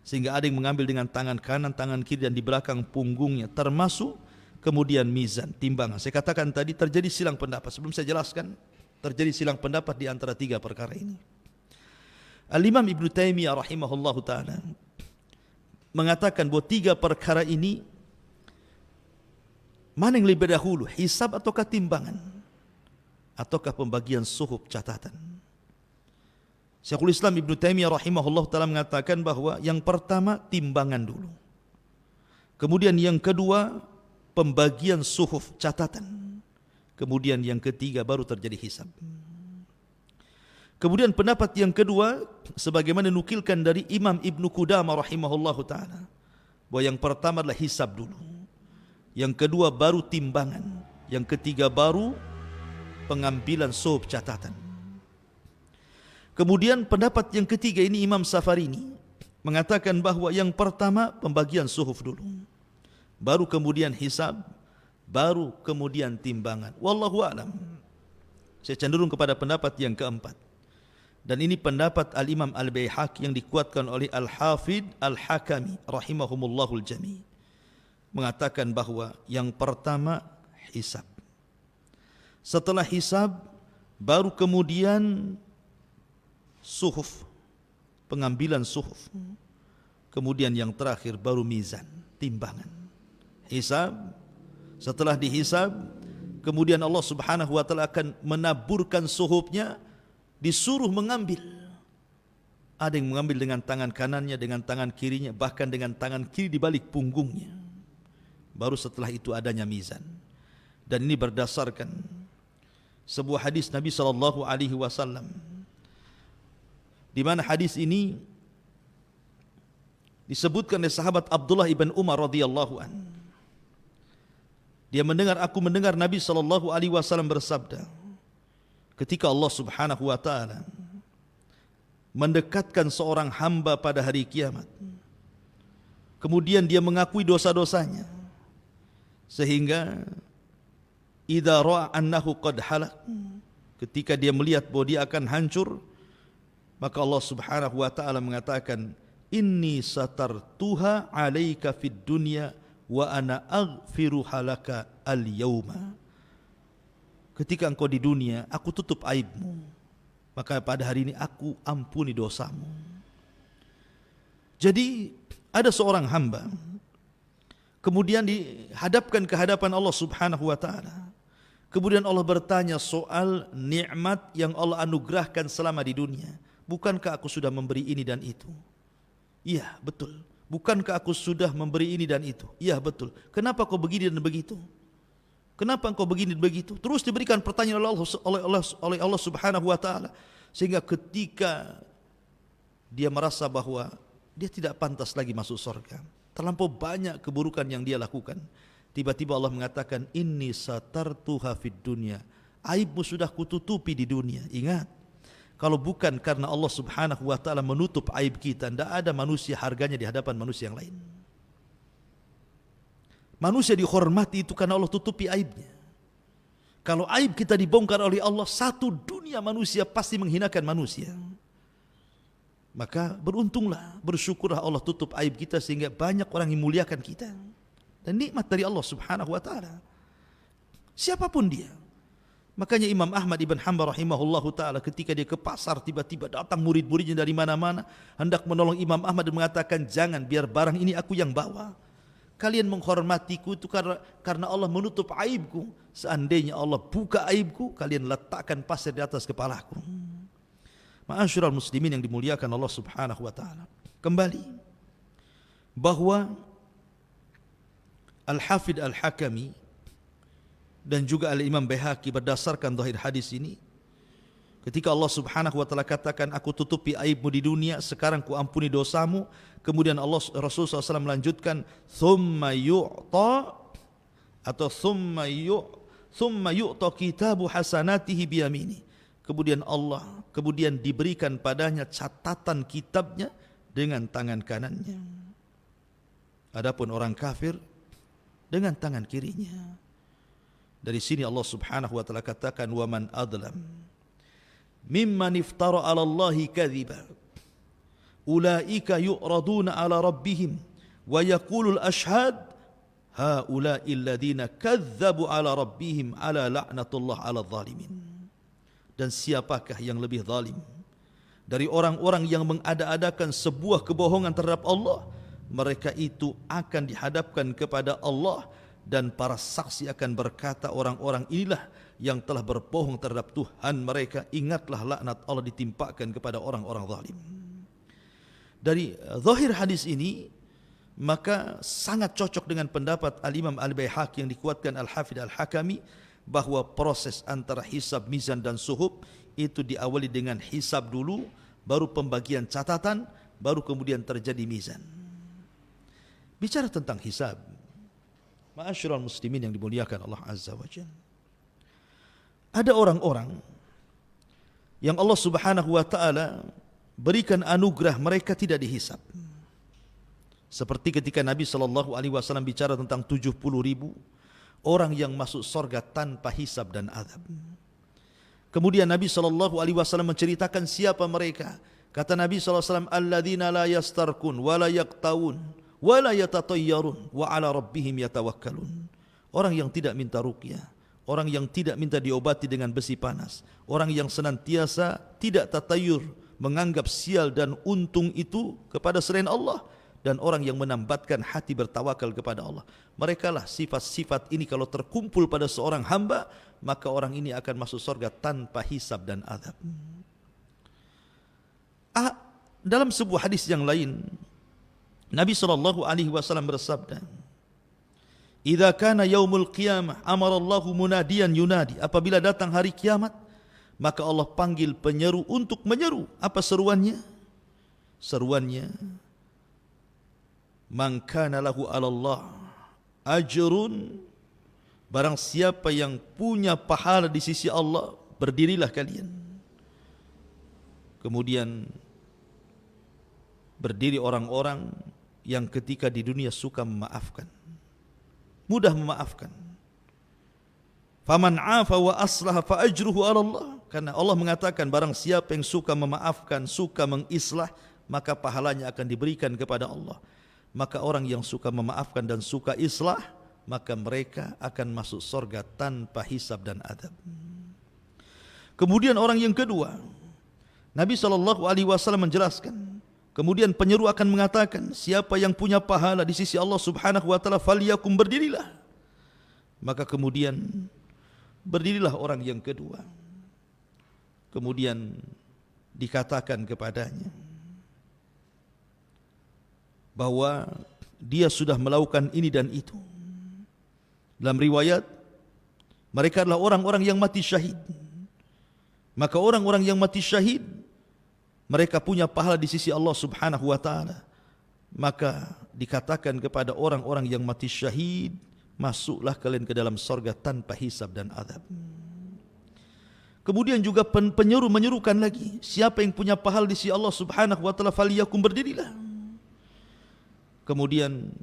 [SPEAKER 2] Sehingga ada yang mengambil dengan tangan kanan, tangan kiri dan di belakang punggungnya, termasuk kemudian mizan, timbangan. Saya katakan tadi terjadi silang pendapat. Sebelum saya jelaskan, terjadi silang pendapat di antara 3 perkara ini. Al-Imam Ibnu Taimiyah rahimahullahu taala mengatakan bahwa 3 perkara ini mana yang lebih dahulu, hisab ataukah timbangan, ataukah pembagian suhuf catatan? Syekhul Islam Ibnu Taimiyah rahimahullah taala mengatakan bahwa yang pertama timbangan dulu, kemudian yang kedua pembagian suhuf catatan, kemudian yang ketiga baru terjadi hisab. Kemudian pendapat yang kedua, sebagaimana nukilkan dari Imam Ibnu Qudamah rahimahullahu taala, bahwa yang pertama adalah hisab dulu, yang kedua baru timbangan, yang ketiga baru pengambilan suhuf catatan. Kemudian pendapat yang ketiga ini Imam Safarini mengatakan bahwa yang pertama pembagian suhuf dulu, baru kemudian hisab, baru kemudian timbangan. Wallahu a'lam. Saya cenderung kepada pendapat yang keempat. Dan ini pendapat Al-Imam Al-Baihaqi yang dikuatkan oleh Al-Hafidh Al-Hakami rahimahumullahul jami'. Mengatakan bahwa yang pertama hisab. Setelah hisab baru kemudian suhuf, pengambilan suhuf. Kemudian yang terakhir baru mizan, timbangan. Hisab, setelah dihisab, kemudian Allah Subhanahu wa taala akan menaburkan suhufnya, disuruh mengambil. Ada yang mengambil dengan tangan kanannya, dengan tangan kirinya, bahkan dengan tangan kiri di balik punggungnya. baru setelah itu adanya mizan. Dan ini berdasarkan sebuah hadis Nabi SAW, di mana hadis ini disebutkan oleh sahabat Abdullah ibn Umar radhiyallahu an. Aku mendengar Nabi SAW bersabda, ketika Allah Subhanahu wa taala mendekatkan seorang hamba pada hari kiamat, kemudian dia mengakui dosa-dosanya, sehingga idza ra'a annahu qad halak, ketika dia melihat bahwa dia akan hancur, maka Allah Subhanahu wa taala mengatakan, inni satartuha 'alaika fid dunya wa ana aghfiru halaka al-yauma. Ketika engkau di dunia, aku tutup aibmu, maka pada hari ini aku ampuni dosamu. Jadi ada seorang hamba kemudian dihadapkan ke hadapan Allah Subhanahu wa taala. Kemudian Allah bertanya soal nikmat yang Allah anugerahkan selama di dunia. Bukankah aku sudah memberi ini dan itu? Iya, betul. Bukankah aku sudah memberi ini dan itu? Iya, betul. Kenapa kau begini dan begitu? Kenapa engkau begini dan begitu? Terus diberikan pertanyaan oleh Allah Subhanahu wa taala, sehingga ketika dia merasa bahwa dia tidak pantas lagi masuk surga, terlampau banyak keburukan yang dia lakukan, tiba-tiba Allah mengatakan, inni satartuha fid dunya, aibmu sudah kututupi di dunia. Ingat, kalau bukan karena Allah Subhanahu wa taala menutup aib kita, tidak ada manusia harganya di hadapan manusia yang lain. Manusia dihormati itu karena Allah tutupi aibnya. Kalau aib kita dibongkar oleh Allah, satu dunia manusia pasti menghinakan manusia. Maka beruntunglah, bersyukurlah Allah tutup aib kita sehingga banyak orang yang muliakan kita. Dan nikmat dari Allah Subhanahu wa taala. Siapapun dia. Makanya Imam Ahmad ibn Hanbal rahimahullahu taala ketika dia ke pasar, tiba-tiba datang murid-muridnya dari mana-mana hendak menolong Imam Ahmad dan mengatakan, jangan, biar barang ini aku yang bawa. Kalian menghormatiku itu karena Allah menutup aibku. Seandainya Allah buka aibku, kalian letakkan pasir di atas kepalaku. Ma'asyiral muslimin yang dimuliakan Allah Subhanahu wa taala. Kembali bahwa Al-Hafidh Al-Hakami dan juga Al-Imam Baihaqi berdasarkan zahir hadis ini, ketika Allah Subhanahu wa taala katakan, aku tutupi aibmu di dunia, sekarang ku ampuni dosamu. Kemudian Rasulullah SAW melanjutkan, thumma yu'ta atau thumma yu'ta kitabu hasanatihi biyamini. Kemudian diberikan padanya catatan kitabnya dengan tangan kanannya. Adapun orang kafir dengan tangan kirinya. Dari sini Allah Subhanahu wa taala katakan, wa man adlam mimman iftara 'ala Allahi kadhiba ulaika yu'raduna 'ala rabbihim wa yaqulul ashhad haula'i alladhina kadzabu 'ala rabbihim 'ala la'natullah 'ala zalimin. Dan siapakah yang lebih zalim dari orang-orang yang mengada-adakan sebuah kebohongan terhadap Allah? Mereka itu akan dihadapkan kepada Allah, dan para saksi akan berkata, orang-orang inilah yang telah berbohong terhadap Tuhan mereka. Ingatlah laknat Allah ditimpakan kepada orang-orang zalim. Dari zahir hadis ini, maka sangat cocok dengan pendapat Al-Imam Al-Baihaqi yang dikuatkan Al-Hafidh Al-Hakami, bahwa proses antara hisab, mizan dan suhub itu diawali dengan hisab dulu, baru pembagian catatan, baru kemudian terjadi mizan. Bicara tentang hisab, ma'asyiral muslimin yang dimuliakan Allah Azza wa Jalla, ada orang-orang yang Allah Subhanahu wa taala berikan anugerah mereka tidak dihisab. Seperti ketika Nabi SAW bicara tentang 70.000 orang yang masuk surga tanpa hisab dan azab. Kemudian Nabi SAW menceritakan siapa mereka. Kata Nabi SAW, alladzina la yastarkun wa la yaqtawun wa la yatatayyarun wa ala rabbihim yatawakkalun. Orang yang tidak minta ruqyah, orang yang tidak minta diobati dengan besi panas, orang yang senantiasa tidak tatayur, menganggap sial dan untung itu kepada selain Allah, dan orang yang menambatkan hati bertawakal kepada Allah. Mereka lah sifat-sifat ini kalau terkumpul pada seorang hamba, maka orang ini akan masuk surga tanpa hisab dan azab. Dalam sebuah hadis yang lain, Nabi SAW bersabda, idza kana yaumul qiyamah amara Allahu munadiyan yunadi, apabila datang hari kiamat maka Allah panggil penyeru untuk menyeru. Apa seruannya? Seruannya, man kana lahu 'ala Allah ajrun, barang siapa yang punya pahala di sisi Allah, berdirilah kalian. Kemudian berdiri orang-orang yang ketika di dunia suka memaafkan, mudah memaafkan. Faman 'afa wa aslaha fa ajruhu 'ala Allah. Karena Allah mengatakan barang siapa yang suka memaafkan, suka mengislah, maka pahalanya akan diberikan kepada Allah. Maka orang yang suka memaafkan dan suka islah, maka mereka akan masuk surga tanpa hisab dan adab. Kemudian orang yang kedua, Nabi SAW menjelaskan, kemudian penyeru akan mengatakan, siapa yang punya pahala di sisi Allah Subhanahu wa taala, falyakum, berdirilah. Maka kemudian berdirilah orang yang kedua. Kemudian dikatakan kepadanya bahwa dia sudah melakukan ini dan itu. Dalam riwayat, mereka adalah orang-orang yang mati syahid. Maka orang-orang yang mati syahid, mereka punya pahala di sisi Allah Subhanahu wa taala. Maka dikatakan kepada orang-orang yang mati syahid, masuklah kalian ke dalam surga tanpa hisab dan adab. Kemudian juga penyeru menyerukan lagi, siapa yang punya pahala di sisi Allah Subhanahu wa taala, falyakum, berdirilah. Kemudian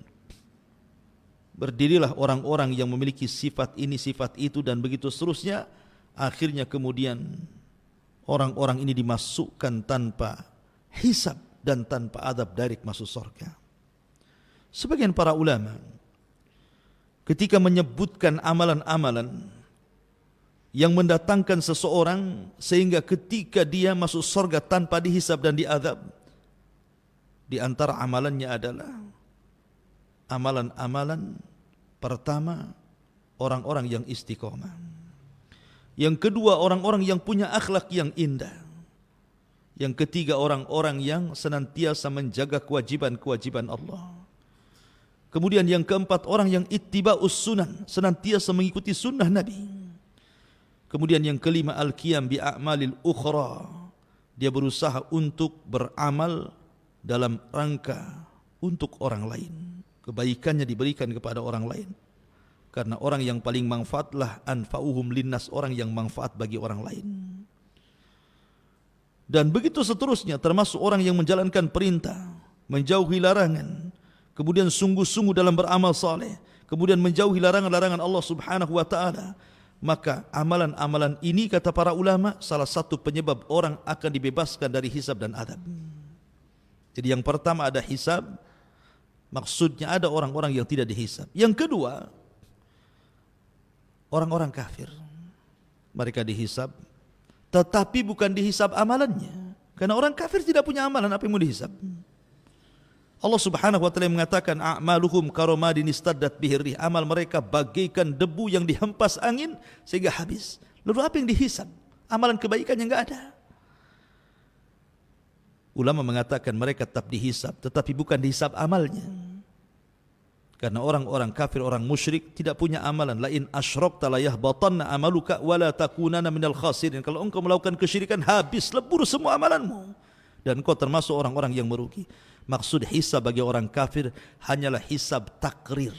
[SPEAKER 2] berdirilah orang-orang yang memiliki sifat ini, sifat itu, dan begitu seterusnya. Akhirnya kemudian orang-orang ini dimasukkan tanpa hisab dan tanpa adab, direct masuk surga. Sebagian para ulama ketika menyebutkan amalan-amalan yang mendatangkan seseorang sehingga ketika dia masuk surga tanpa dihisab dan diadab, di antara amalannya adalah amalan-amalan pertama, orang-orang yang istiqomah. Yang kedua, orang-orang yang punya akhlak yang indah. Yang ketiga, orang-orang yang senantiasa menjaga kewajiban-kewajiban Allah. Kemudian yang keempat, orang yang ittiba'us sunan, senantiasa mengikuti sunnah Nabi. Kemudian yang kelima, al-qiyam bi'a'malil ukhra, dia berusaha untuk beramal dalam rangka untuk orang lain. Kebaikannya diberikan kepada orang lain. Karena orang yang paling manfaatlah anfa'uhum linnas, orang yang manfaat bagi orang lain. Dan begitu seterusnya, termasuk orang yang menjalankan perintah, menjauhi larangan, kemudian sungguh-sungguh dalam beramal saleh, kemudian menjauhi larangan-larangan Allah Subhanahu wa taala. Maka amalan-amalan ini, kata para ulama, salah satu penyebab orang akan dibebaskan dari hisab dan adab. Jadi yang pertama ada hisab, maksudnya ada orang-orang yang tidak dihisab. Yang kedua, orang-orang kafir, mereka dihisab, tetapi bukan dihisab amalannya. Karena orang kafir tidak punya amalan, apa yang mau dihisab? Allah Subhanahu wa taala mengatakan, a'maluhum karomadin istaddat bihir rih, amal mereka bagaikan debu yang dihempas angin sehingga habis. Lalu apa yang dihisab? Amalan kebaikan yang enggak ada. Ulama mengatakan mereka tetap dihisab, tetapi bukan dihisab amalnya. Karena orang-orang kafir, orang musyrik tidak punya amalan. Lain asyrakta la yahbatanna amaluka wa la takunanna minal khasirin. Kalau engkau melakukan kesyirikan, habis, lebur semua amalanmu, dan engkau termasuk orang-orang yang merugi. Maksud hisab bagi orang kafir hanyalah hisab takrir,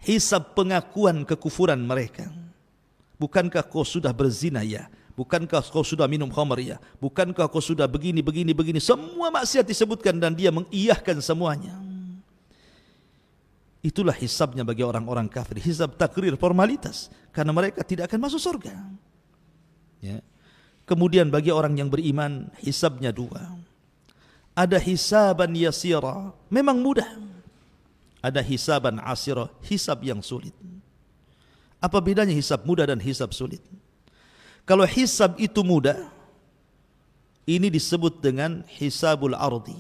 [SPEAKER 2] hisab pengakuan kekufuran mereka. Bukankah kau sudah berzina ya? Bukankah kau sudah minum khamar ya? Bukankah kau sudah begini. Semua maksiat disebutkan dan dia mengiyahkan semuanya. Itulah hisabnya bagi orang-orang kafir, hisab takrir, formalitas, karena mereka tidak akan masuk surga. Ya. Kemudian bagi orang yang beriman, hisabnya dua. Ada hisaban yasira, memang mudah. Ada hisaban asira, hisab yang sulit. Apa bedanya hisab mudah dan hisab sulit? Kalau hisab itu mudah, ini disebut dengan hisabul ardi,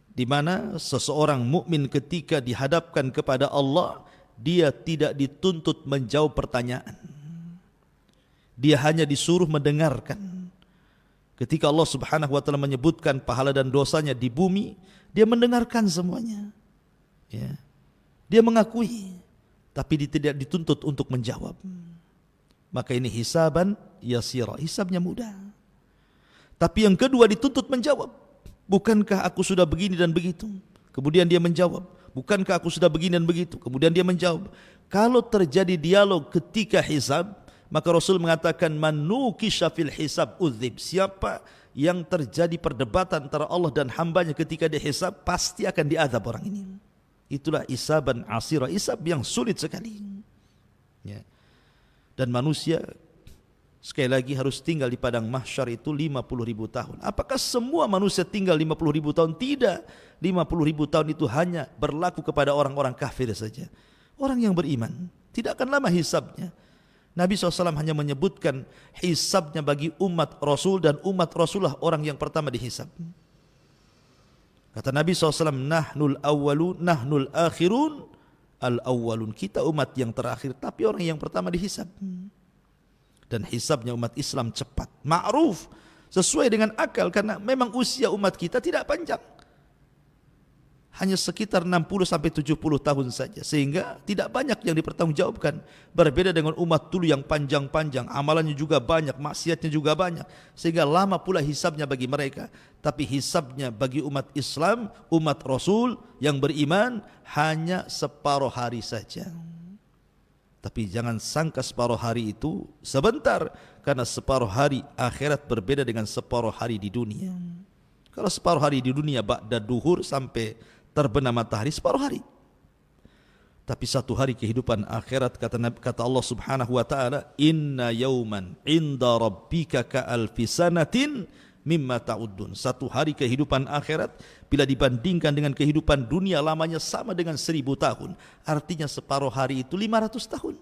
[SPEAKER 2] di mana seseorang mukmin ketika dihadapkan kepada Allah, dia tidak dituntut menjawab pertanyaan. Dia hanya disuruh mendengarkan. Ketika Allah Subhanahu wa taala menyebutkan pahala dan dosanya di bumi, dia mendengarkan semuanya. Ya. Dia mengakui, tapi dia tidak dituntut untuk menjawab. Maka ini hisaban yasira, hisabnya mudah. Tapi yang kedua dituntut menjawab. Bukankah aku sudah begini dan begitu? Kemudian dia menjawab. Bukankah aku sudah begini dan begitu? Kemudian dia menjawab. Kalau terjadi dialog ketika hisab, maka Rasul mengatakan man nukisha fil hisab udzib. Siapa yang terjadi perdebatan antara Allah dan hambanya ketika dihisab, pasti akan diazab orang ini. Itulah hisaban asira, hisab yang sulit sekali. Ya. Dan manusia sekali lagi harus tinggal di padang mahsyar itu 50.000 tahun. Apakah semua manusia tinggal 50.000 tahun? Tidak. 50.000 tahun itu hanya berlaku kepada orang-orang kafir saja. Orang yang beriman tidak akan lama hisabnya. Nabi SAW hanya menyebutkan hisabnya bagi umat Rasul, dan umat Rasulullah orang yang pertama dihisab. Kata Nabi SAW, nahnul awwalun, nahnul akhirun, al-awwalun. Kita umat yang terakhir, tapi orang yang pertama dihisab. Dan hisabnya umat Islam cepat, ma'ruf, sesuai dengan akal, karena memang usia umat kita tidak panjang. Hanya sekitar 60-70 tahun saja, sehingga tidak banyak yang dipertanggungjawabkan. Berbeda dengan umat dulu yang panjang-panjang, amalannya juga banyak, maksiatnya juga banyak, sehingga lama pula hisabnya bagi mereka. Tapi hisabnya bagi umat Islam, umat Rasul yang beriman, hanya separuh hari saja. Tapi jangan sangka separuh hari itu sebentar, karena separuh hari akhirat berbeda dengan separuh hari di dunia. Kalau separuh hari di dunia ba'da duhur sampai terbenam matahari, separuh hari. Tapi satu hari kehidupan akhirat, kata Allah Subhanahu wa taala, inna yauman inda rabbika ka'alfi sanatin mimma ta'uddun. Satu hari kehidupan akhirat bila dibandingkan dengan kehidupan dunia, lamanya sama dengan 1000 tahun. Artinya separuh hari itu 500 tahun.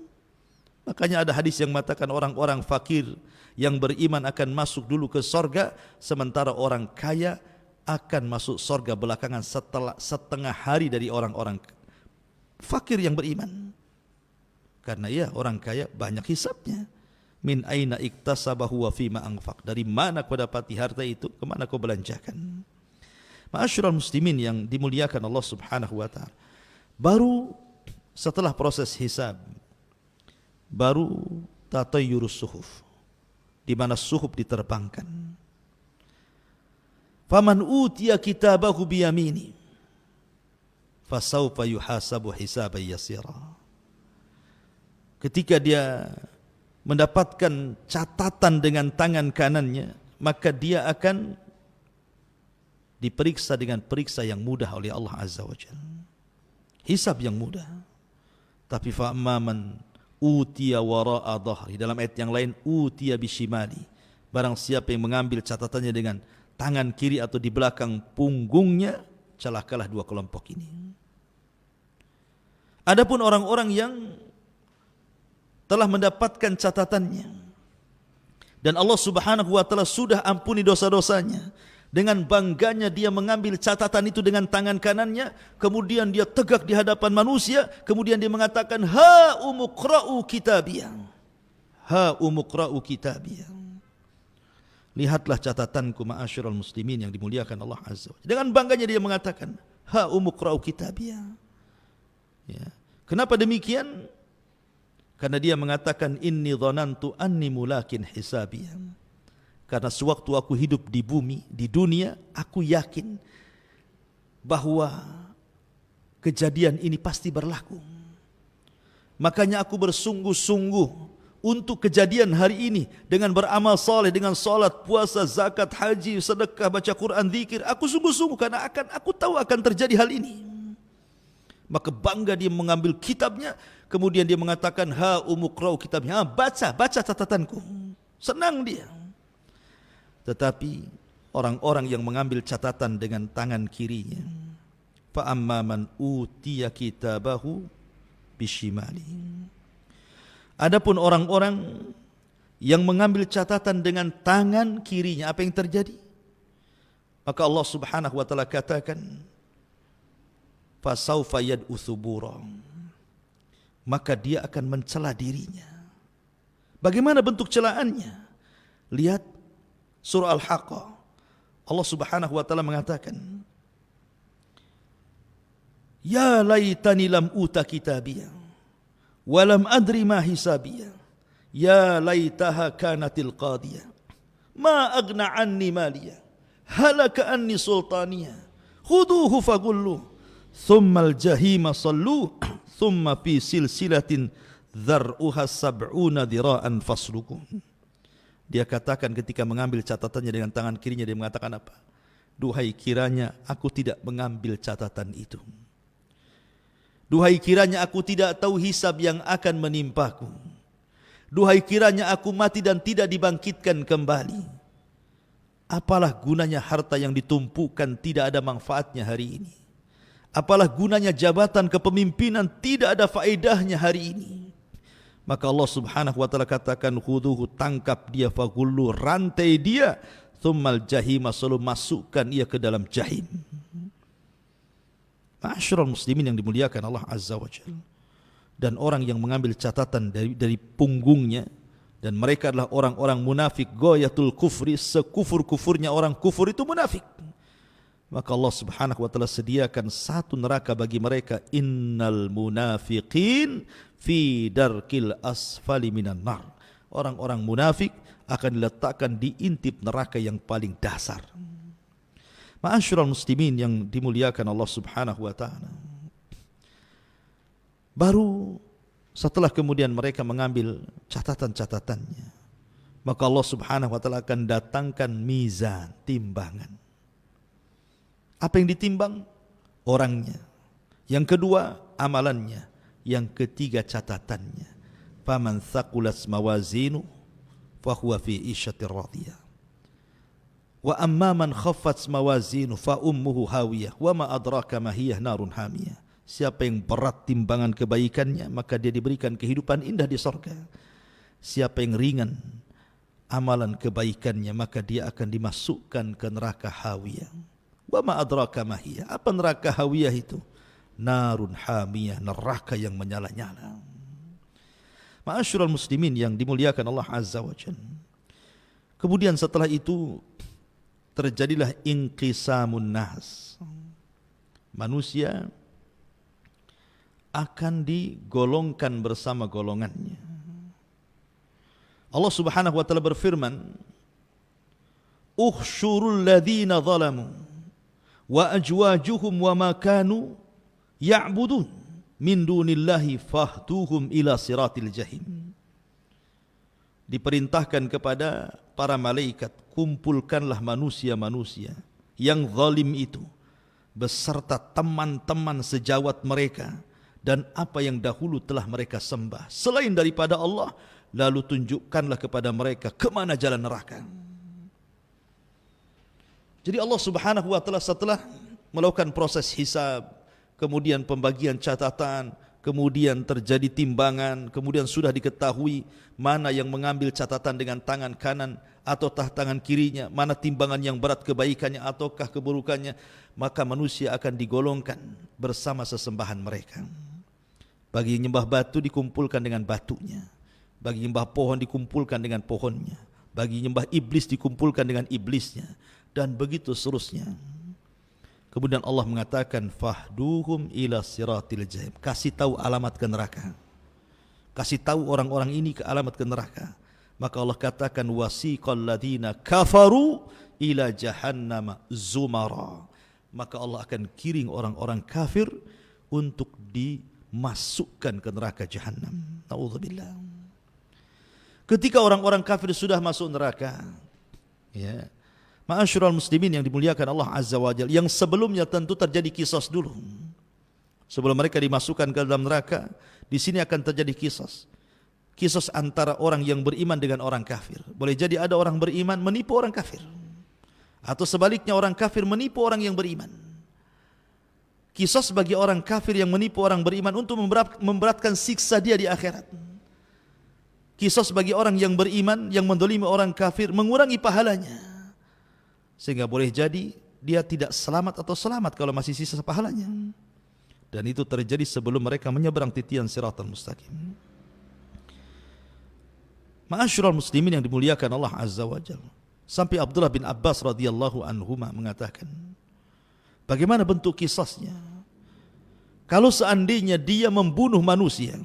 [SPEAKER 2] Makanya ada hadis yang mengatakan orang-orang fakir yang beriman akan masuk dulu ke sorga, sementara orang kaya akan masuk sorga belakangan setelah setengah hari dari orang-orang fakir yang beriman. Karena ya, orang kaya banyak hisabnya. Min aina iktasabahu wa fima anfaq. Dari mana kau dapati harta itu, kemana kau belanjakan. Ma'asyiral muslimin yang dimuliakan Allah Subhanahu wa taala. Baru setelah proses hisab, baru tatayyurus suhuf, di mana suhuf diterbangkan. Faman utiya kitabahu biyamini fasawfa yuhasabu hisaban yasira. Ketika dia mendapatkan catatan dengan tangan kanannya, maka dia akan diperiksa dengan periksa yang mudah oleh Allah Azza wa Jalla. Hisab yang mudah. Tapi fa'amman utiya wara'a dhahri, dalam ayat yang lain utiya bishimali, barang siapa yang mengambil catatannya dengan tangan kiri atau di belakang punggungnya, celakalah dua kelompok ini. Adapun orang-orang yang telah mendapatkan catatannya dan Allah Subhanahu wa taala sudah ampuni dosa-dosanya, dengan bangganya dia mengambil catatan itu dengan tangan kanannya, kemudian dia tegak di hadapan manusia, kemudian dia mengatakan, ha umuqra'u kitabiyah, ha umuqra'u kitabiyah. Lihatlah catatanku ma'asyiral muslimin yang dimuliakan Allah Azza wa Jalla. Dengan bangganya dia mengatakan, ha umuqra'u kitabiyah. Ya. Kenapa demikian? Karena dia mengatakan, inni dhanantu anni mulakin hisabiyah. Karena sewaktu aku hidup di bumi, di dunia, aku yakin bahwa kejadian ini pasti berlaku. Makanya aku bersungguh-sungguh untuk kejadian hari ini dengan beramal saleh, dengan salat, puasa, zakat, haji, sedekah, baca Quran, zikir. Aku sungguh-sungguh karena aku tahu akan terjadi hal ini. Maka bangga dia mengambil kitabnya, kemudian dia mengatakan, ha umuqra'u kitabnya, baca catatanku. Senang dia. Tetapi orang-orang yang mengambil catatan dengan tangan kirinya, fa amma man utiya kitabahu bishimali. Adapun orang-orang yang mengambil catatan dengan tangan kirinya, apa yang terjadi? Maka Allah Subhanahu wa taala katakan, fasaufa yad'u thubura, maka dia akan mencela dirinya. Bagaimana bentuk celaannya? Lihat surah Al-Haqqah. Allah Subhanahu wa taala mengatakan, Ya laitani lam uta kitabiyah wa lam adri ma hisabiyah. Ya laitaha kanatil qadiyah ma aghna anni maliyah halaka anni sultaniyah khuduhu fagullu thumma al-jahima sallu thumma fi silsilatin dhar'uha sab'una dhira'an fasluku. Dia katakan ketika mengambil catatannya dengan tangan kirinya, dia mengatakan apa? Duhai kiranya aku tidak mengambil catatan itu. Duhai kiranya aku tidak tahu hisab yang akan menimpaku. Duhai kiranya aku mati dan tidak dibangkitkan kembali. Apalah gunanya harta yang ditumpukan tidak ada manfaatnya hari ini. Apalah gunanya jabatan kepemimpinan tidak ada faedahnya hari ini. Maka Allah Subhanahu wa taala katakan khuduhu, tangkap dia, fagullu, rantai dia, thummal jahima, selalu masukkan ia ke dalam jahim. Ma'asyiral muslimin yang dimuliakan Allah Azza wa Jalla. Dan orang yang mengambil catatan dari punggungnya, dan mereka adalah orang-orang munafik, ghayatul kufri, sekufur-kufurnya orang kufur itu munafik. Maka Allah Subhanahu wa taala sediakan satu neraka bagi mereka, innal munafiqin fi darkil asfali minan nar. Orang-orang munafik akan diletakkan di intip neraka yang paling dasar. Ma'asyiral muslimin yang dimuliakan Allah Subhanahu wa taala. Baru setelah kemudian mereka mengambil catatan-catatannya, maka Allah Subhanahu wa taala akan datangkan mizan, timbangan. Apa yang ditimbang? Orangnya. Yang kedua, amalannya. Yang ketiga, catatannya. Faman thaqulat mawazinu fahuwa fi isyatir radiyah. Wa amma man khaffat mawazinu fa ummuhu hawiyah wa ma adraka ma hiya narun hamiyah. Siapa yang berat timbangan kebaikannya, maka dia diberikan kehidupan indah di surga. Siapa yang ringan amalan kebaikannya, maka dia akan dimasukkan ke neraka hawiyah. Wa ma adraka ma hiya. Apa neraka hawiyah itu? Narun hamiyah, neraka yang menyala-nyala. Ma'asyiral muslimin yang dimuliakan Allah Azza wa Jalla. Kemudian setelah itu terjadilah inqisamun nas. Manusia akan digolongkan bersama golongannya. Allah Subhanahu wa taala berfirman, "Ukhsyurul ladzina zalamu wa ajwajuhum wa ma kanu ya'budun min dunillahi fahduhum ila siratil jahim." Diperintahkan kepada para malaikat, kumpulkanlah manusia-manusia yang zalim itu beserta teman-teman sejawat mereka dan apa yang dahulu telah mereka sembah selain daripada Allah, lalu tunjukkanlah kepada mereka kemana jalan neraka. Jadi Allah Subhanahu wa taala setelah melakukan proses hisab, kemudian pembagian catatan, kemudian terjadi timbangan, kemudian sudah diketahui mana yang mengambil catatan dengan tangan kanan ataukah tangan kirinya, mana timbangan yang berat kebaikannya ataukah keburukannya, maka manusia akan digolongkan bersama sesembahan mereka. Bagi nyembah batu dikumpulkan dengan batunya, bagi nyembah pohon dikumpulkan dengan pohonnya, bagi nyembah iblis dikumpulkan dengan iblisnya, dan begitu seterusnya. Kemudian Allah mengatakan fahduhum ila siratil jahim. Kasih tahu alamat ke neraka. Kasih tahu orang-orang ini ke alamat ke neraka. Maka Allah katakan wasiqal ladzina kafaru ila jahannam zumara. Maka Allah akan kiring orang-orang kafir untuk dimasukkan ke neraka jahannam. Nauzubillah. Ketika orang-orang kafir sudah masuk neraka, ya, ma'asyiral muslimin yang dimuliakan Allah Azza wa Jalla, yang sebelumnya tentu terjadi kisos dulu. Sebelum mereka dimasukkan ke dalam neraka, di sini akan terjadi kisos. Kisos antara orang yang beriman dengan orang kafir. Boleh jadi ada orang beriman menipu orang kafir, atau sebaliknya orang kafir menipu orang yang beriman. Kisos bagi orang kafir yang menipu orang beriman untuk memberatkan siksa dia di akhirat. Kisos bagi orang yang beriman yang mendolimi orang kafir mengurangi pahalanya, sehingga boleh jadi dia tidak selamat atau selamat kalau masih sisa pahalanya. Dan itu terjadi sebelum mereka menyeberang titian siratal mustaqim. Ma'asyiral muslimin yang dimuliakan Allah Azza wa Jalla. Sampai Abdullah bin Abbas radhiyallahu anhuma mengatakan, bagaimana bentuk kisahnya? Kalau seandainya dia membunuh manusia,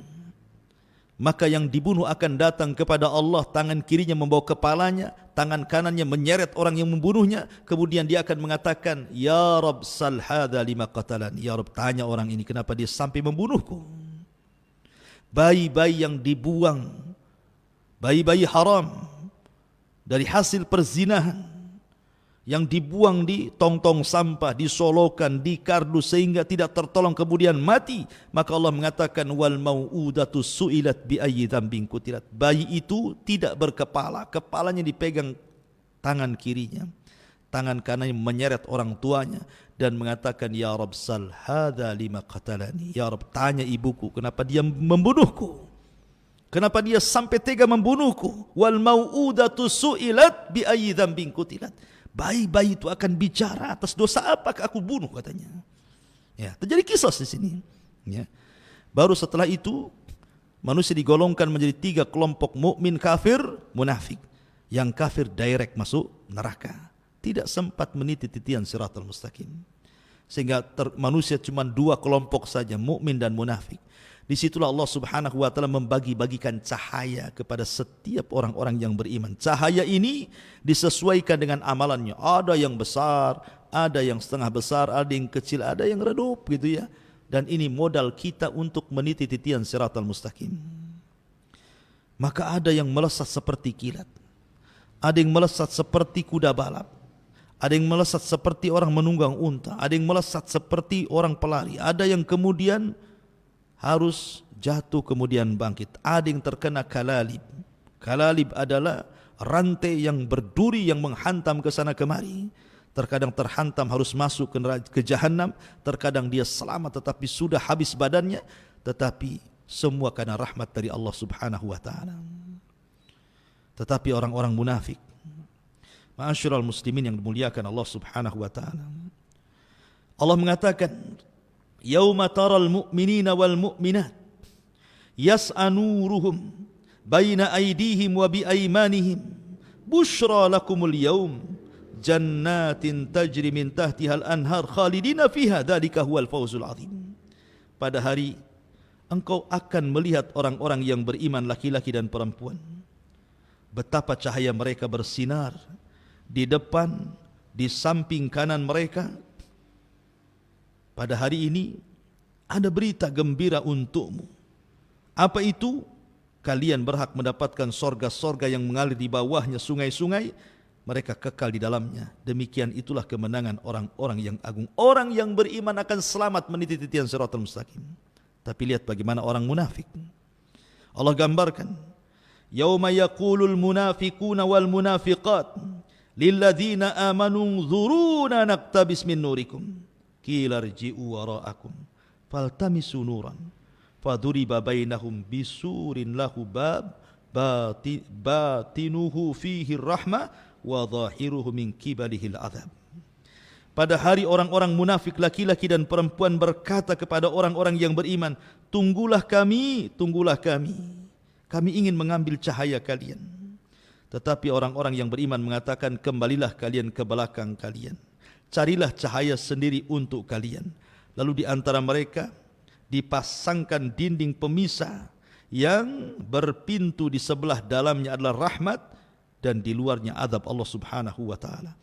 [SPEAKER 2] maka yang dibunuh akan datang kepada Allah, tangan kirinya membawa kepalanya, tangan kanannya menyeret orang yang membunuhnya, kemudian dia akan mengatakan, Ya Rabb, sal hadha lima qatalan. Ya Rabb, tanya orang ini kenapa dia sampai membunuhku. Bayi-bayi yang dibuang, bayi-bayi haram dari hasil perzinahan, yang dibuang di tong-tong sampah, disolokan, di kardus sehingga tidak tertolong kemudian mati, maka Allah mengatakan wal mau'udatu su'ilat bi ayyi dzambin qutilat. Bayi itu tidak berkepala, kepalanya dipegang tangan kirinya, tangan kanannya menyeret orang tuanya dan mengatakan ya Rabb sal hadza lima qatalani. Ya Rabb, tanya ibuku kenapa dia membunuhku, kenapa dia sampai tega membunuhku. Wal mau'udatu su'ilat bi ayyi dzambin qutilat. Bayi-bayi itu akan bicara atas dosa apakah aku bunuh, katanya. Ya, terjadi kisah di sini. Ya. Baru setelah itu manusia digolongkan menjadi 3 kelompok: mukmin, kafir, munafik. Yang kafir direct masuk neraka, tidak sempat meniti titian siratal mustaqim. Sehingga manusia cuma 2 kelompok saja, mukmin dan munafik. Disitulah Allah Subhanahu wa ta'ala membagi-bagikan cahaya kepada setiap orang-orang yang beriman. Cahaya ini disesuaikan dengan amalannya. Ada yang besar, ada yang setengah besar, ada yang kecil, ada yang redup gitu ya. Dan ini modal kita untuk meniti titian siratal mustaqim. Maka ada yang melesat seperti kilat, ada yang melesat seperti kuda balap, ada yang melesat seperti orang menunggang unta, ada yang melesat seperti orang pelari, ada yang kemudian harus jatuh kemudian bangkit. Ada yang terkena kalalib. Kalalib adalah rantai yang berduri yang menghantam ke sana kemari. Terkadang terhantam harus masuk ke jahanam, terkadang dia selamat tetapi sudah habis badannya, tetapi semua karena rahmat dari Allah Subhanahu wa taala. Tetapi orang-orang munafik, ma'asyiral muslimin yang dimuliakan Allah Subhanahu wa taala, Allah mengatakan yauma taral mu'minina wal mu'minat yas'a nuruhum baina aydihim wa bi aymanihim bushra lakumul yaum jannatin tajri min tahtihal anhar khalidina fiha dzalika huwal fawzul azim. Pada hari engkau akan melihat orang-orang yang beriman laki-laki dan perempuan, betapa cahaya mereka bersinar di depan, di samping kanan mereka. Pada hari ini ada berita gembira untukmu. Apa itu? Kalian berhak mendapatkan sorga-sorga yang mengalir di bawahnya sungai-sungai. Mereka kekal di dalamnya. Demikian itulah kemenangan orang-orang yang agung. Orang yang beriman akan selamat meniti titian siratal mustaqim. Tapi lihat bagaimana orang munafik. Allah gambarkan, yauma yaqulul munafiquna wal munafiqat lilladzina amanu dzuruna naqtabis min nurikum qila rji'u wara'akum faltamisu nuran faduriba bainahum bisurin lahu bab batinuhu fihi rahmah wa zahiruhu min kibalihil azab. Pada hari orang-orang munafik laki-laki dan perempuan berkata kepada orang-orang yang beriman, tunggulah kami, kami ingin mengambil cahaya kalian. Tetapi orang-orang yang beriman mengatakan, kembalilah kalian ke belakang kalian, carilah cahaya sendiri untuk kalian. Lalu di antara mereka dipasangkan dinding pemisah yang berpintu, di sebelah dalamnya adalah rahmat dan di luarnya azab Allah Subhanahu wa taala.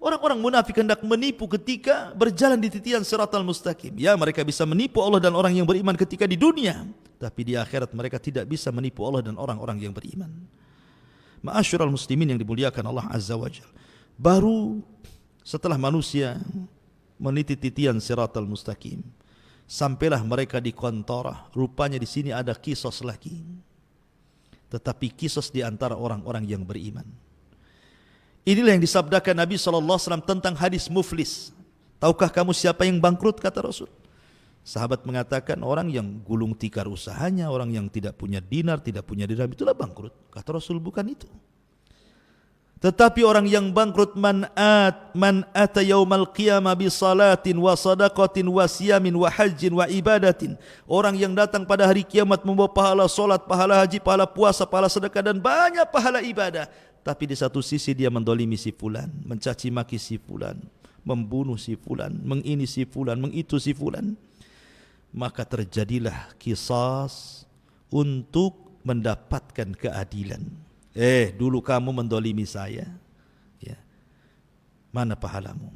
[SPEAKER 2] Orang-orang munafik hendak menipu ketika berjalan di titian siratal mustaqim. Ya, mereka bisa menipu Allah dan orang yang beriman ketika di dunia, tapi di akhirat mereka tidak bisa menipu Allah dan orang-orang yang beriman. Ma'asyiral muslimin yang dimuliakan Allah Azza wa Jalla. Baru setelah manusia meniti titian siratal mustaqim, sampailah mereka di kontorah. Rupanya di sini ada kisos lagi, tetapi kisos di antara orang-orang yang beriman. Inilah yang disabdakan Nabi SAW tentang hadis muflis. Tahukah kamu siapa yang bangkrut, kata Rasul? Sahabat mengatakan, orang yang gulung tikar usahanya, orang yang tidak punya dinar, tidak punya dirham, itulah bangkrut. Kata Rasul, bukan itu. Tetapi orang yang bangkrut, man ata yaumal qiyamah bi salatin wa sadaqatin wa siyamin wa hajjin wa ibadatin. Orang yang datang pada hari kiamat membawa pahala salat, pahala haji, pahala puasa, pahala sedekah dan banyak pahala ibadah. Tapi di satu sisi dia mendolimi si fulan, mencaci maki si fulan, membunuh si fulan, mengini si fulan, mengitu si fulan. maka terjadilah qisas untuk mendapatkan keadilan. Dulu kamu mendolimi saya, ya, mana pahalamu?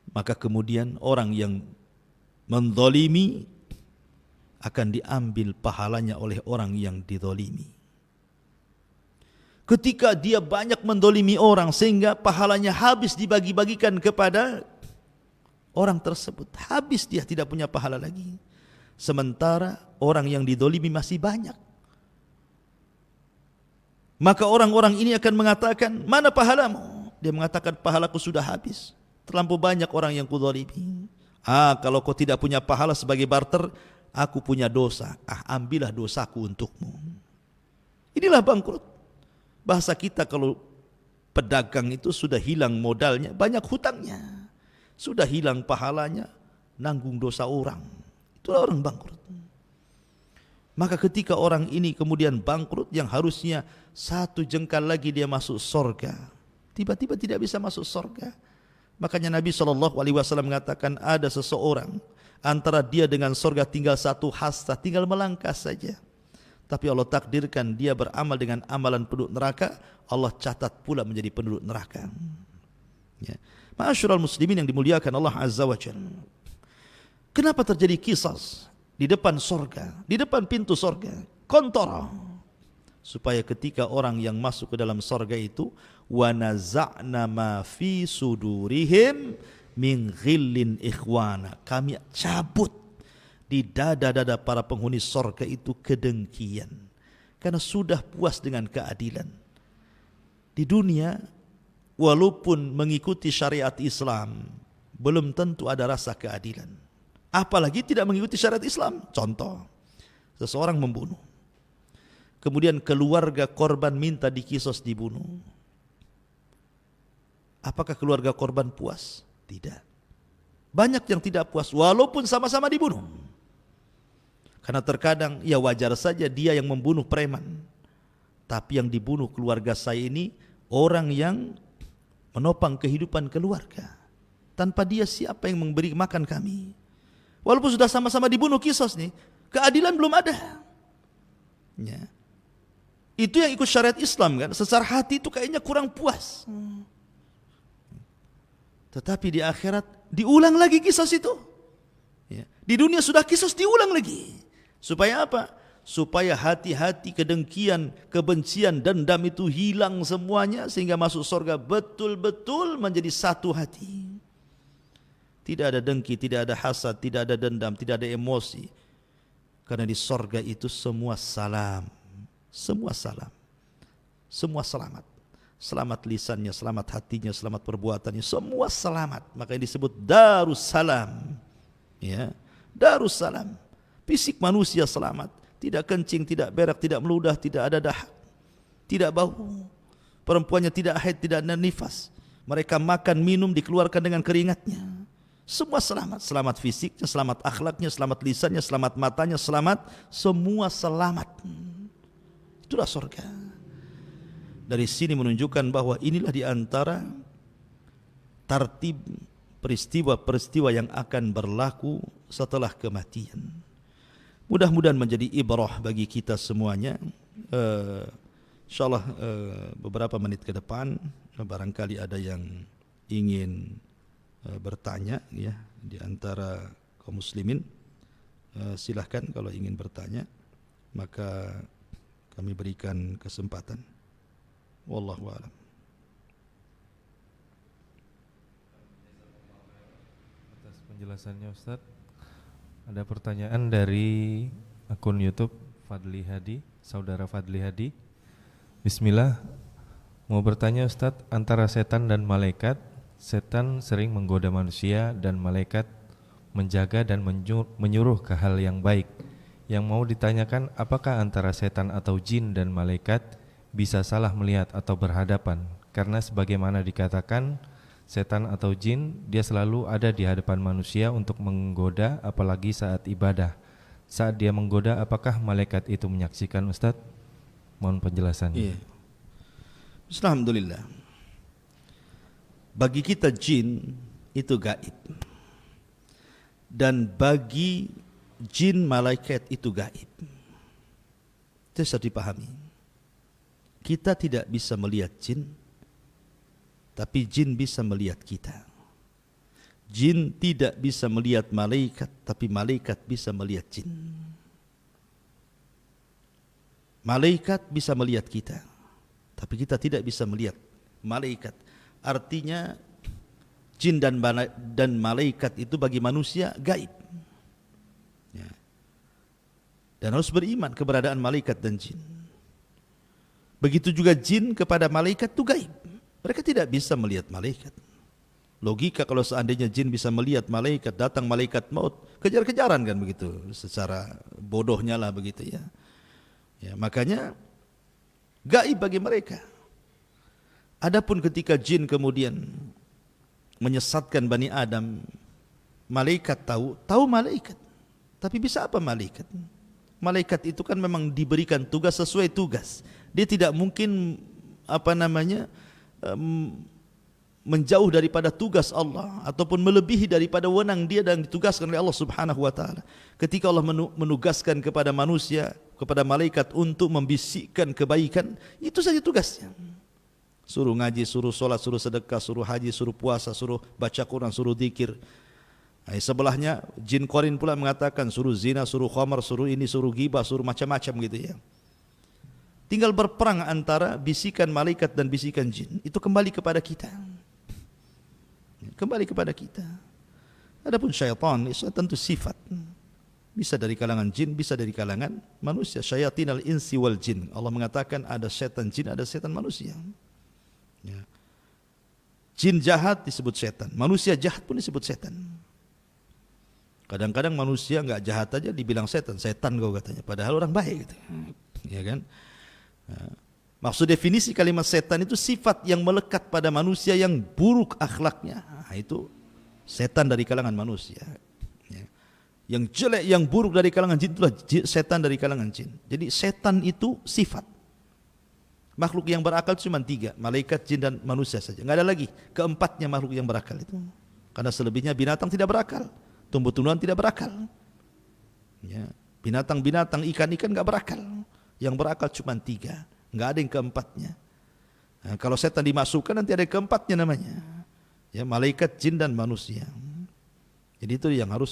[SPEAKER 2] Maka kemudian orang yang mendolimi akan diambil pahalanya oleh orang yang didolimi. Ketika dia banyak mendolimi orang sehingga pahalanya habis dibagi-bagikan kepada orang tersebut, habis, dia tidak punya pahala lagi. Sementara orang yang didolimi masih banyak. Maka orang-orang ini akan mengatakan, mana pahalamu? Dia mengatakan, pahalaku sudah habis. Terlampau banyak orang yang kudolimi. Kalau kau tidak punya pahala sebagai barter, aku punya dosa. Ambillah dosaku untukmu. Inilah bangkrut. Bahasa kita kalau pedagang itu sudah hilang modalnya, banyak hutangnya. Sudah hilang pahalanya, nanggung dosa orang. Itulah orang bangkrut. Maka ketika orang ini kemudian bangkrut, yang harusnya satu jengkal lagi dia masuk surga, tiba-tiba tidak bisa masuk surga. Makanya Nabi SAW mengatakan, ada seseorang antara dia dengan surga tinggal satu hasta, tinggal melangkah saja. Tapi Allah takdirkan dia beramal dengan amalan penduduk neraka, Allah catat pula menjadi penduduk neraka. Ya. Ma'asyiral muslimin yang dimuliakan Allah Azza wa Jalla. Kenapa terjadi qisas di depan surga, di depan pintu surga, kontara? Supaya ketika orang yang masuk ke dalam surga itu, wa naza'na ma fi sudurihim min ghillin ikhwana, kami cabut di dada-dada para penghuni surga itu kedengkian, karena sudah puas dengan keadilan. Di dunia, walaupun mengikuti syariat Islam, belum tentu ada rasa keadilan. Apalagi tidak mengikuti syariat Islam. Contoh, seseorang membunuh, kemudian keluarga korban minta dikisos dibunuh. Apakah keluarga korban puas? Tidak. Banyak yang tidak puas walaupun sama-sama dibunuh. Karena terkadang ya wajar saja dia yang membunuh preman, tapi yang dibunuh keluarga saya ini orang yang menopang kehidupan keluarga. Tanpa dia siapa yang memberi makan kami? Walaupun sudah sama-sama dibunuh kisos nih, keadilan belum ada. Ya. Itu yang ikut syariat Islam kan, secara hati itu kayaknya kurang puas. Tetapi di akhirat diulang lagi kisos itu. Ya. Di dunia sudah kisos diulang lagi. Supaya apa? Supaya hati-hati kedengkian, kebencian, dendam itu hilang semuanya, sehingga masuk surga betul-betul menjadi satu hati. Tidak ada dengki, tidak ada hasad, tidak ada dendam, tidak ada emosi. Karena di surga itu semua salam. Semua salam. Semua selamat. Selamat lisannya, selamat hatinya, selamat perbuatannya, semua selamat. Makanya disebut Darussalam. Ya, Darussalam. Fisik manusia selamat, tidak kencing, tidak berak, tidak meludah, tidak ada dahak, tidak bau. Perempuannya tidak haid, tidak ada nifas. Mereka makan, minum, dikeluarkan dengan keringatnya. Semua selamat, selamat fisiknya, selamat akhlaknya, selamat lisannya, selamat matanya, selamat, semua selamat. Itulah surga. Dari sini menunjukkan bahwa inilah di antara tartib peristiwa-peristiwa yang akan berlaku setelah kematian. Mudah-mudahan menjadi ibrah bagi kita semuanya. InsyaAllah beberapa menit ke depan barangkali ada yang ingin bertanya ya di antara kaum muslimin. Silahkan kalau ingin bertanya, maka kami berikan kesempatan. Wallahu a'lam.
[SPEAKER 3] Atas penjelasannya Ustaz. Ada pertanyaan dari akun YouTube Fadli Hadi, saudara Fadli Hadi. Bismillah, mau bertanya Ustadz, antara setan dan malaikat, setan sering menggoda manusia dan malaikat menjaga dan menyuruh ke hal yang baik. Yang mau ditanyakan, apakah antara setan atau jin dan malaikat bisa salah melihat atau berhadapan? Karena sebagaimana dikatakan, setan atau jin dia selalu ada di hadapan manusia untuk menggoda, apalagi saat ibadah. Saat dia menggoda, apakah malaikat itu menyaksikan Ustadz? Mohon penjelasannya.
[SPEAKER 2] Iya. Alhamdulillah. Bagi kita jin itu gaib. Dan bagi jin malaikat itu gaib. Itu harus dipahami. Kita tidak bisa melihat jin, tapi jin bisa melihat kita. Jin tidak bisa melihat malaikat, tapi malaikat bisa melihat jin. Malaikat bisa melihat kita, tapi kita tidak bisa melihat malaikat. Artinya jin dan malaikat itu bagi manusia gaib. Ya. Dan harus beriman keberadaan malaikat dan jin. Begitu juga jin kepada malaikat itu gaib. Mereka tidak bisa melihat malaikat. Logika kalau seandainya jin bisa melihat malaikat, datang malaikat maut, kejar-kejaran kan begitu, secara bodohnya lah begitu ya. Ya, makanya gaib bagi mereka. Adapun ketika jin kemudian menyesatkan Bani Adam, malaikat tahu malaikat. Tapi bisa apa malaikat? Malaikat itu kan memang diberikan tugas sesuai tugas. Dia tidak mungkin menjauh daripada tugas Allah ataupun melebihi daripada wewenang dia dan ditugaskan oleh Allah Subhanahu wa taala. Ketika Allah menugaskan kepada manusia, kepada malaikat untuk membisikkan kebaikan, itu saja tugasnya. Suruh ngaji, suruh sholat, suruh sedekah, suruh haji, suruh puasa, suruh baca Quran, suruh zikir. Sebelahnya jin Qarin pula mengatakan suruh zina, suruh khamar, suruh ini, suruh ghibah, suruh macam-macam gitu ya. Tinggal berperang antara bisikan malaikat dan bisikan jin. Itu kembali kepada kita. Kembali kepada kita. Adapun syaitan itu tentu sifat. Bisa dari kalangan jin, bisa dari kalangan manusia. Syayatinal insi wal jin. Allah mengatakan ada setan jin, ada setan manusia. Ya. Jin jahat disebut setan, manusia jahat pun disebut setan. Kadang-kadang manusia enggak jahat aja dibilang setan, setan kau katanya, padahal orang baik gitu. Ya kan? Maksud definisi kalimat setan itu sifat yang melekat pada manusia yang buruk akhlaknya. Itu setan dari kalangan manusia. Ya. Yang jelek, yang buruk dari kalangan jin itulah setan dari kalangan jin. Jadi setan itu sifat. Makhluk yang berakal cuma 3, malaikat, jin dan manusia saja. Enggak ada lagi keempatnya makhluk yang berakal itu. Karena selebihnya binatang tidak berakal, tumbuh-tumbuhan tidak berakal. Ya. Binatang-binatang, ikan-ikan enggak berakal. Yang berakal cuma 3, enggak ada yang keempatnya. Nah, kalau setan dimasukkan nanti ada keempatnya namanya. Ya, malaikat, jin dan manusia. Jadi itu yang harus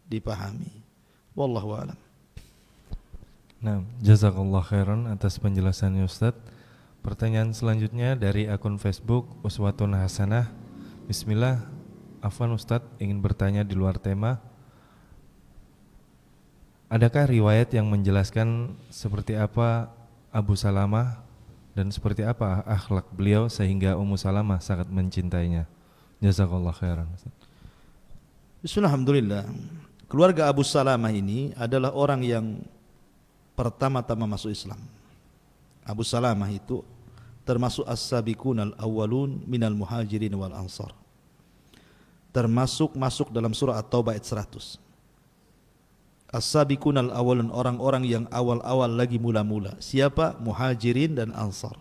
[SPEAKER 2] dipahami. Wallahu a'lam.
[SPEAKER 3] Nah, jazakallah khairan atas penjelasannya Ustadz. Pertanyaan selanjutnya dari akun Facebook Uswatun Hasanah. Bismillah, afwan Ustadz, ingin bertanya di luar tema. Adakah riwayat yang menjelaskan seperti apa Abu Salamah dan seperti apa akhlak beliau sehingga Ummu Salamah sangat mencintainya? Jazakallah khairan.
[SPEAKER 2] Bismillahirrahmanirrahim. Keluarga Abu Salamah ini adalah orang yang pertama-tama masuk Islam. Abu Salamah itu termasuk as-sabiqunal awwalun minal muhajirin wal ansar. Termasuk masuk dalam surah At-Taubah ayat 100. As-sabiqunal awwalun, orang-orang yang awal-awal lagi mula-mula. Siapa? Muhajirin dan ansar.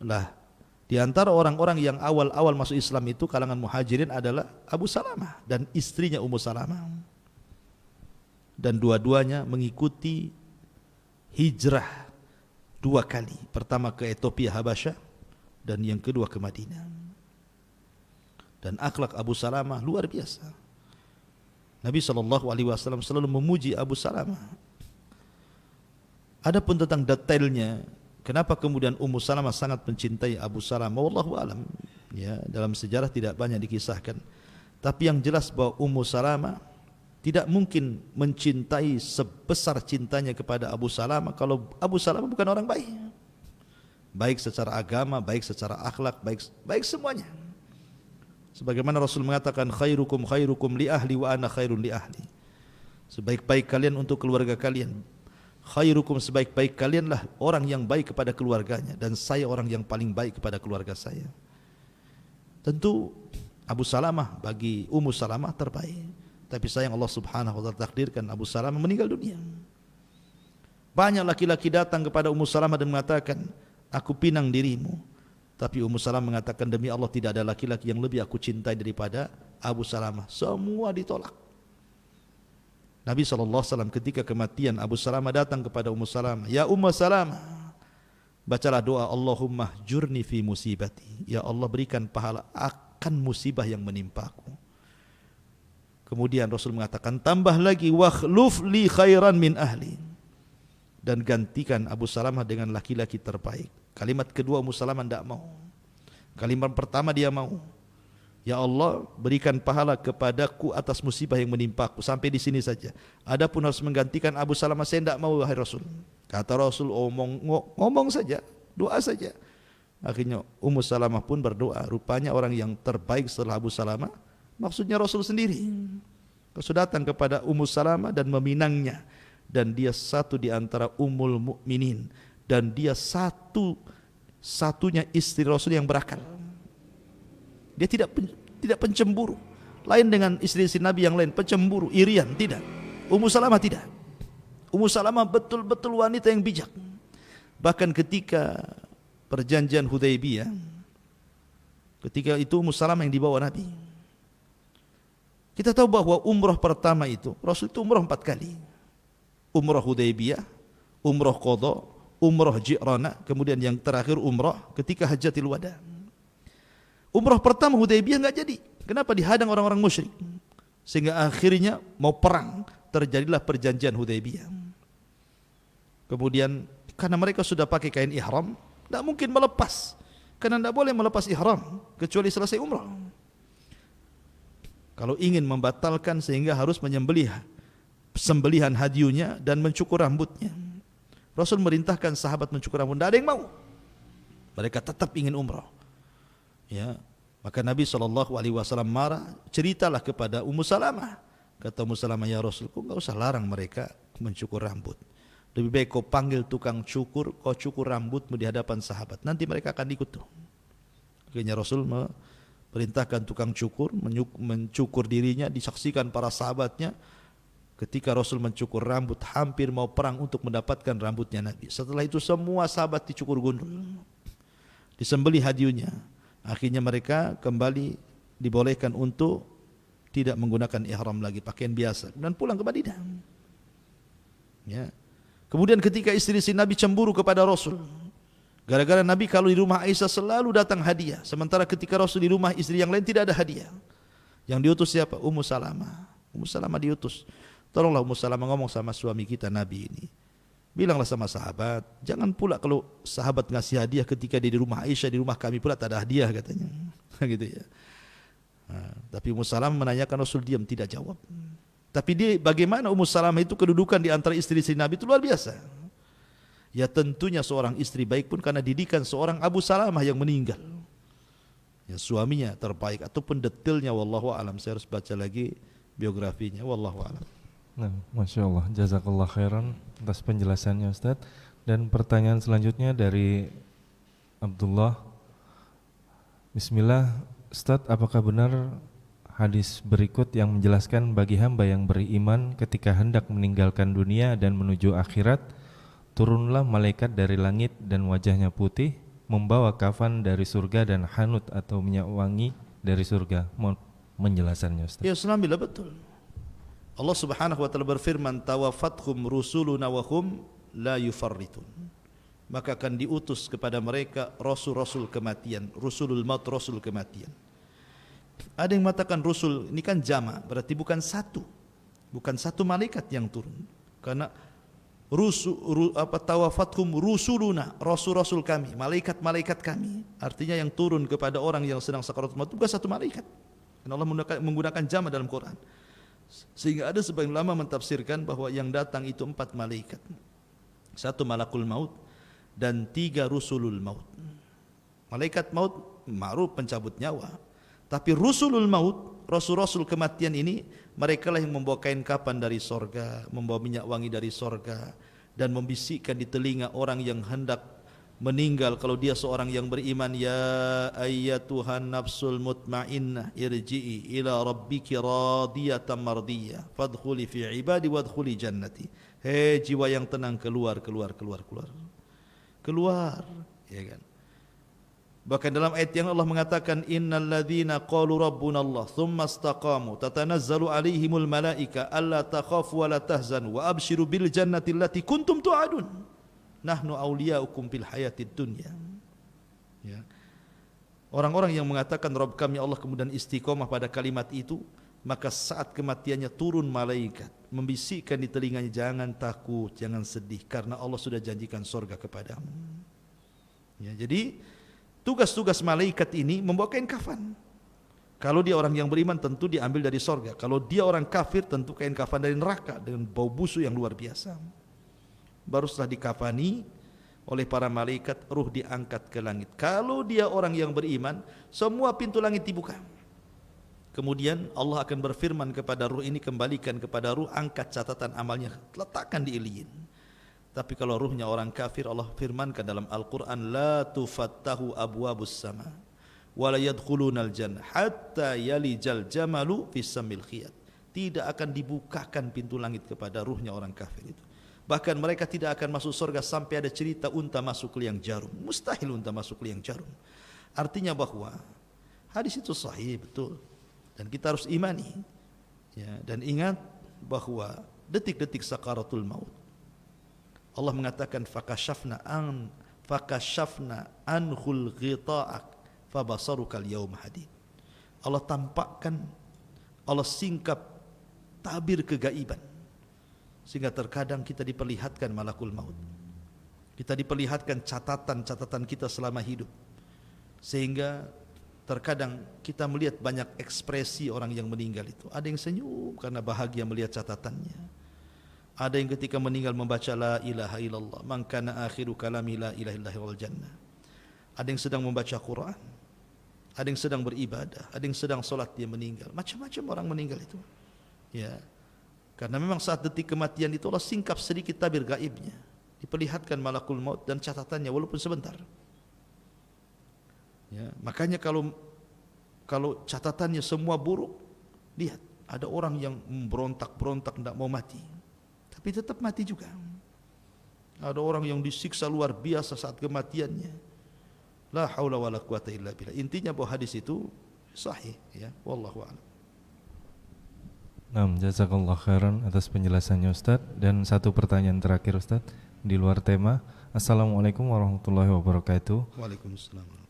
[SPEAKER 2] Lah, di antara orang-orang yang awal-awal masuk Islam itu kalangan muhajirin adalah Abu Salamah dan istrinya Ummu Salamah. Dan dua-duanya mengikuti hijrah 2 kali. Pertama ke Ethiopia Habasyah dan yang kedua ke Madinah. Dan akhlak Abu Salamah luar biasa. Nabi SAW selalu memuji Abu Salamah. Adapun tentang detailnya, kenapa kemudian Ummu Salamah sangat mencintai Abu Salamah, wallahu alam. Ya, dalam sejarah tidak banyak dikisahkan. Tapi yang jelas bahwa Ummu Salamah tidak mungkin mencintai sebesar cintanya kepada Abu Salamah kalau Abu Salamah bukan orang baik. Baik secara agama, baik secara akhlak, baik semuanya. Sebagaimana Rasul mengatakan khairukum li ahli wa ana khairun li ahli. Sebaik-baik kalian untuk keluarga kalian. Khairukum, sebaik-baik kalianlah orang yang baik kepada keluarganya, dan saya orang yang paling baik kepada keluarga saya. Tentu Abu Salamah bagi Ummu Salamah terbaik. Tapi sayang Allah Subhanahu wa taala takdirkan Abu Salamah meninggal dunia. Banyak laki-laki datang kepada Ummu Salamah dan mengatakan, aku pinang dirimu, Tapi Ummu Salamah mengatakan, demi Allah tidak ada laki-laki yang lebih aku cintai daripada Abu Salamah. Semua ditolak. Nabi SAW ketika kematian Abu Salamah datang kepada Ummu Salamah, ya Ummu Salamah, bacalah doa, Allahumma jurni fi musibati, ya Allah berikan pahala akan musibah yang menimpaku. Kemudian Rasul mengatakan, tambah lagi, wakhluf li khairan min ahli, dan gantikan Abu Salamah dengan laki-laki terbaik. Kalimat kedua Ummu Salamah tidak mau. Kalimat pertama dia mau. Ya Allah, berikan pahala kepadaku atas musibah yang menimpaku. Sampai di sini saja. Adapun harus menggantikan Abu Salamah, saya tidak mau wahai Rasul. Kata Rasul, ngomong saja, doa saja. Akhirnya Ummu Salamah pun berdoa. Rupanya orang yang terbaik setelah Abu Salamah, maksudnya Rasul sendiri. Rasul datang kepada Ummu Salamah dan meminangnya. Dan dia satu di antara Ummul Mukminin. Dan dia satunya istri Rasul yang berakal. Dia tidak pencemburu. Lain dengan istri-istri Nabi yang lain, pencemburu, irian, tidak. Ummu Salamah tidak. Ummu Salamah betul-betul wanita yang bijak. Bahkan ketika perjanjian Hudaybiyah, ketika itu Ummu Salamah yang dibawa Nabi. Kita tahu bahwa umrah pertama itu, Rasul itu umrah 4 kali. Umrah Hudaybiyah, umrah Qadha, umrah Ji'rana, kemudian yang terakhir umrah ketika Hajjatul Wada. Umrah pertama Hudaybiyah enggak jadi. Kenapa? Dihadang orang-orang musyrik. Sehingga akhirnya mau perang, terjadilah perjanjian Hudaybiyah. Kemudian karena mereka sudah pakai kain ihram, tidak mungkin melepas. Karena tidak boleh melepas ihram kecuali selesai umrah. Kalau ingin membatalkan sehingga harus menyembelih sembelihan hadiunya dan mencukur rambutnya. Rasul merintahkan sahabat mencukur rambut, tidak ada yang mau. Mereka tetap ingin umrah. Ya, maka Nabi SAW marah, ceritalah kepada Ummu Salamah. Kata Ummu Salamah, ya Rasul, kau enggak usah larang mereka mencukur rambut. Lebih baik kau panggil tukang cukur, kau cukur rambutmu di hadapan sahabat. Nanti mereka akan ikut tuh. Akhirnya Rasul perintahkan tukang cukur mencukur dirinya, disaksikan para sahabatnya. Ketika Rasul mencukur rambut, hampir mau perang untuk mendapatkan rambutnya Nabi. Setelah itu semua sahabat dicukur gundul, disembelih hadiunya. Akhirnya mereka kembali dibolehkan untuk tidak menggunakan ihram lagi, pakaian biasa, dan pulang ke Madinah. Ya. Kemudian ketika istri-istri Nabi cemburu kepada Rasul, gara-gara Nabi kalau di rumah Aisyah selalu datang hadiah, sementara ketika Rasul di rumah istri yang lain tidak ada hadiah. Yang diutus siapa? Ummu Salamah. Ummu Salamah diutus. Tolonglah Ummu Salamah ngomong sama suami kita Nabi ini. Bilanglah sama sahabat, jangan pula kalau sahabat ngasih hadiah ketika dia di rumah Aisyah, di rumah kami pula tak ada hadiah katanya. Gitu ya. Nah, tapi Ummu Salamah menanyakan, Rasul diam, tidak jawab. Tapi dia bagaimana Ummu Salamah itu kedudukan di antara istri-istri Nabi itu luar biasa. Ya tentunya seorang istri baik pun karena didikan seorang Abu Salamah yang meninggal. Ya suaminya terbaik ataupun detailnya wallahu alam, saya harus baca lagi biografinya wallahu alam.
[SPEAKER 3] Nah, Masya Allah, jazakallah khairan atas penjelasannya Ustaz. Dan pertanyaan selanjutnya dari Abdullah. Bismillah, Ustaz, apakah benar hadis berikut yang menjelaskan bagi hamba yang beriman ketika hendak meninggalkan dunia dan menuju akhirat, turunlah malaikat dari langit dan wajahnya putih, membawa kafan dari surga dan hanut atau minyak wangi dari surga? Mohon penjelasannya Ustaz.
[SPEAKER 2] Ya, alhamdulillah betul. Allah Subhanahu wa taala berfirman, tawafathum rusuluna wa hum la yufarritun. Maka akan diutus kepada mereka rasul-rasul kematian, rusulul maut, rasul kematian. Ada yang mengatakan rusul ini kan jama', berarti bukan satu malaikat yang turun. Karena tawafathum rusuluna, rasul-rasul kami, malaikat-malaikat kami. Artinya yang turun kepada orang yang sedang sakaratul maut bukan satu malaikat. Karena Allah menggunakan jama' dalam Quran. Sehingga ada sebagian ulama mentafsirkan bahwa yang datang itu 4 malaikat. 1 malakul maut dan 3 rusulul maut. Malaikat maut ma'ruf pencabut nyawa. Tapi rusulul maut, rasul-rasul kematian ini, mereka lah yang membawa kain kapan dari sorga, membawa minyak wangi dari sorga, dan membisikkan di telinga orang yang hendak meninggal kalau dia seorang yang beriman, ya ayyatuhan nafsul mutmainnah irji'i ila rabbiki radiyatan mardiyah fadkhuli fi ibadi wadkhuli jannati. Hei jiwa yang tenang, keluar, ya kan. Bahkan dalam ayat yang Allah mengatakan innal ladzina qalu rabbuna Allah tsumma istaqamu tatanazzalu alaihimul malaika alla takhafu wa la tahzanu wa abshiru bil jannati allati kuntum tu'adun nahnu awliyaukum fil hayatid dunya. Ya. Orang-orang yang mengatakan Rabb kami Allah kemudian istiqomah pada kalimat itu, maka saat kematiannya turun malaikat membisikkan di telinganya, jangan takut, jangan sedih, karena Allah sudah janjikan surga kepadamu. Ya, jadi tugas-tugas malaikat ini membawa kain kafan. Kalau dia orang yang beriman tentu diambil dari surga. Kalau dia orang kafir tentu kain kafan dari neraka dengan bau busuk yang luar biasa. Baru setelah dikafani oleh para malaikat, ruh diangkat ke langit. Kalau dia orang yang beriman, semua pintu langit dibuka. Kemudian Allah akan berfirman kepada ruh ini, kembalikan kepada ruh, angkat catatan amalnya, letakkan di iliyin. Tapi kalau ruhnya orang kafir, Allah firmankan dalam Al-Quran, la tufattahu abwabus sama wa la yadkhulunal jannah hatta yalijal jamalu fis samil khiyat. Tidak akan dibukakan pintu langit kepada ruhnya orang kafir itu. Bahkan mereka tidak akan masuk surga sampai ada cerita unta masuk ke liang jarum. Mustahil unta masuk ke liang jarum. Artinya bahwa hadis itu sahih, betul, dan kita harus imani, ya, dan ingat bahwa detik-detik sakaratul maut Allah mengatakan fakashafna anhul ghita'ak fabasarukal yaum hadid. Allah tampakkan, Allah singkap tabir kegaiban, sehingga terkadang kita diperlihatkan malakul maut, kita diperlihatkan catatan-catatan kita selama hidup, sehingga terkadang kita melihat banyak ekspresi orang yang meninggal itu. Ada yang senyum karena bahagia melihat catatannya. Ada yang ketika meninggal membaca la ilaha illallah, man kana akhiru kalami la ilaha illallah wal jannah. Ada yang sedang membaca Quran, ada yang sedang beribadah, ada yang sedang solat, dia meninggal. Macam-macam orang meninggal itu. Ya. Karena memang saat detik kematian itu Allah singkap sedikit tabir gaibnya, diperlihatkan malakul maut dan catatannya walaupun sebentar. Ya, makanya kalau catatannya semua buruk, lihat ada orang yang berontak-berontak tidak mau mati, tapi tetap mati juga. Ada orang yang disiksa luar biasa saat kematiannya. La haula wala quwata illa billah. Intinya bahwa hadis itu sahih, ya. Wallahu a'lam.
[SPEAKER 3] Nah, jazakallah khairan atas penjelasannya Ustaz. Dan satu pertanyaan terakhir Ustaz, di luar tema. Assalamualaikum warahmatullahi wabarakatuh.
[SPEAKER 2] Waalaikumsalam.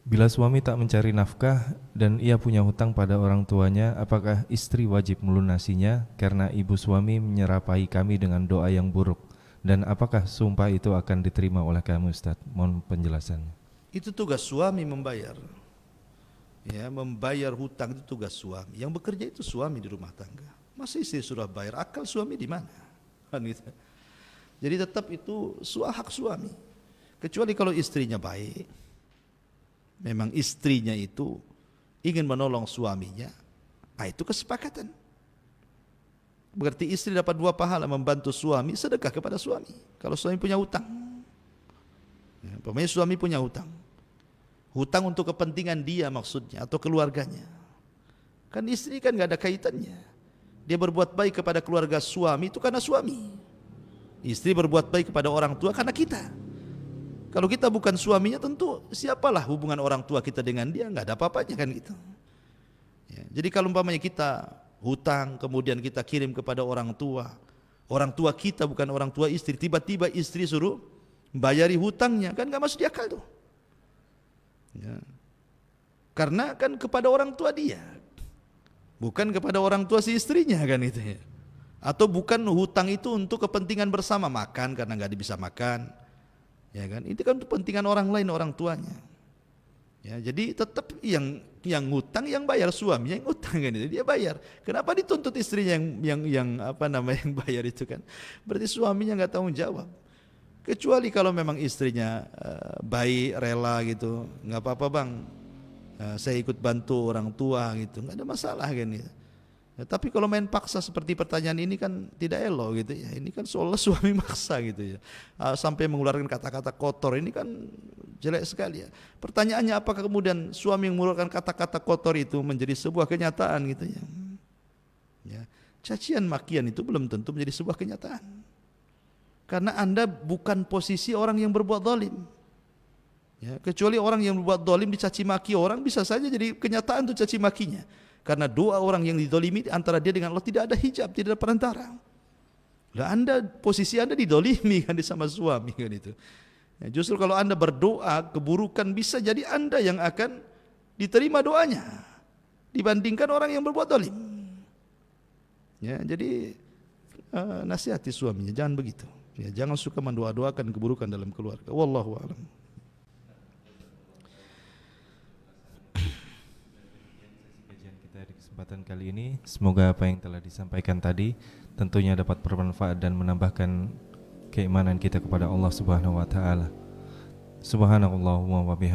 [SPEAKER 3] Bila suami tak mencari nafkah dan ia punya hutang pada orang tuanya, apakah istri wajib melunasinya karena ibu suami menyerapai kami dengan doa yang buruk? Dan apakah sumpah itu akan diterima oleh kami Ustaz? Mohon penjelasannya.
[SPEAKER 2] Itu tugas suami membayar. Ya, membayar hutang itu tugas suami. Yang bekerja itu suami di rumah tangga. Masa istri sudah bayar, akal suami di mana? Kan gitu. Jadi tetap itu hak suami. Kecuali kalau istrinya baik, memang istrinya itu ingin menolong suaminya, itu kesepakatan. Berarti istri dapat 2 pahala, membantu suami, sedekah kepada suami. Kalau suami punya hutang, ya, pokoknya suami punya hutang, hutang untuk kepentingan dia maksudnya atau keluarganya. Kan istri kan nggak ada kaitannya. Dia berbuat baik kepada keluarga suami itu karena suami. Istri berbuat baik kepada orang tua karena kita. Kalau kita bukan suaminya, tentu siapalah hubungan orang tua kita dengan dia, nggak ada apa-apanya kan gitu. Ya, jadi kalau umpamanya kita hutang kemudian kita kirim kepada orang tua kita bukan orang tua istri, tiba-tiba istri suruh bayari hutangnya, kan nggak masuk di akal tuh. Ya. Karena kan kepada orang tua dia, bukan kepada orang tua si istrinya kan itu ya. Atau bukan hutang itu untuk kepentingan bersama, makan karena nggak bisa makan. Ya kan, itu kan kepentingan orang lain, orang tuanya. Ya, jadi tetap yang ngutang yang bayar, suaminya yang ngutang kan itu, dia bayar. Kenapa dituntut istrinya yang bayar itu kan? Berarti suaminya nggak tanggung jawab. Kecuali kalau memang istrinya baik, rela gitu, nggak apa-apa bang, saya ikut bantu orang tua gitu, nggak ada masalah kan gitu. Ya, tapi kalau main paksa seperti pertanyaan ini kan tidak elok gitu ya. Ini kan seolah suami maksa gitu ya, sampai mengeluarkan kata-kata kotor, ini kan jelek sekali ya. Pertanyaannya, apakah kemudian suami yang mengeluarkan kata-kata kotor itu menjadi sebuah kenyataan gitu ya? Ya, cacian makian itu belum tentu menjadi sebuah kenyataan. Karena Anda bukan posisi orang yang berbuat zalim. Ya, kecuali orang yang berbuat dolim dicaci maki orang, bisa saja jadi kenyataan itu caci makinya. Karena dua orang yang didolimi antara dia dengan Allah tidak ada hijab, tidak ada perantara. Lah Anda, posisi Anda didolimi kan sama suami kan itu. Ya, justru kalau Anda berdoa keburukan, bisa jadi Anda yang akan diterima doanya dibandingkan orang yang berbuat dolim. Ya, jadi nasihati suaminya jangan begitu. Ya, jangan suka mendoa-doakan keburukan dalam keluarga. Wallahu a'lam.
[SPEAKER 3] Kajian kita di kesempatan kali ini, semoga apa yang telah disampaikan tadi tentunya dapat bermanfaat dan menambahkan keimanan kita kepada Allah Subhanahu wa taala. Subhanallahumma wa bihamdihi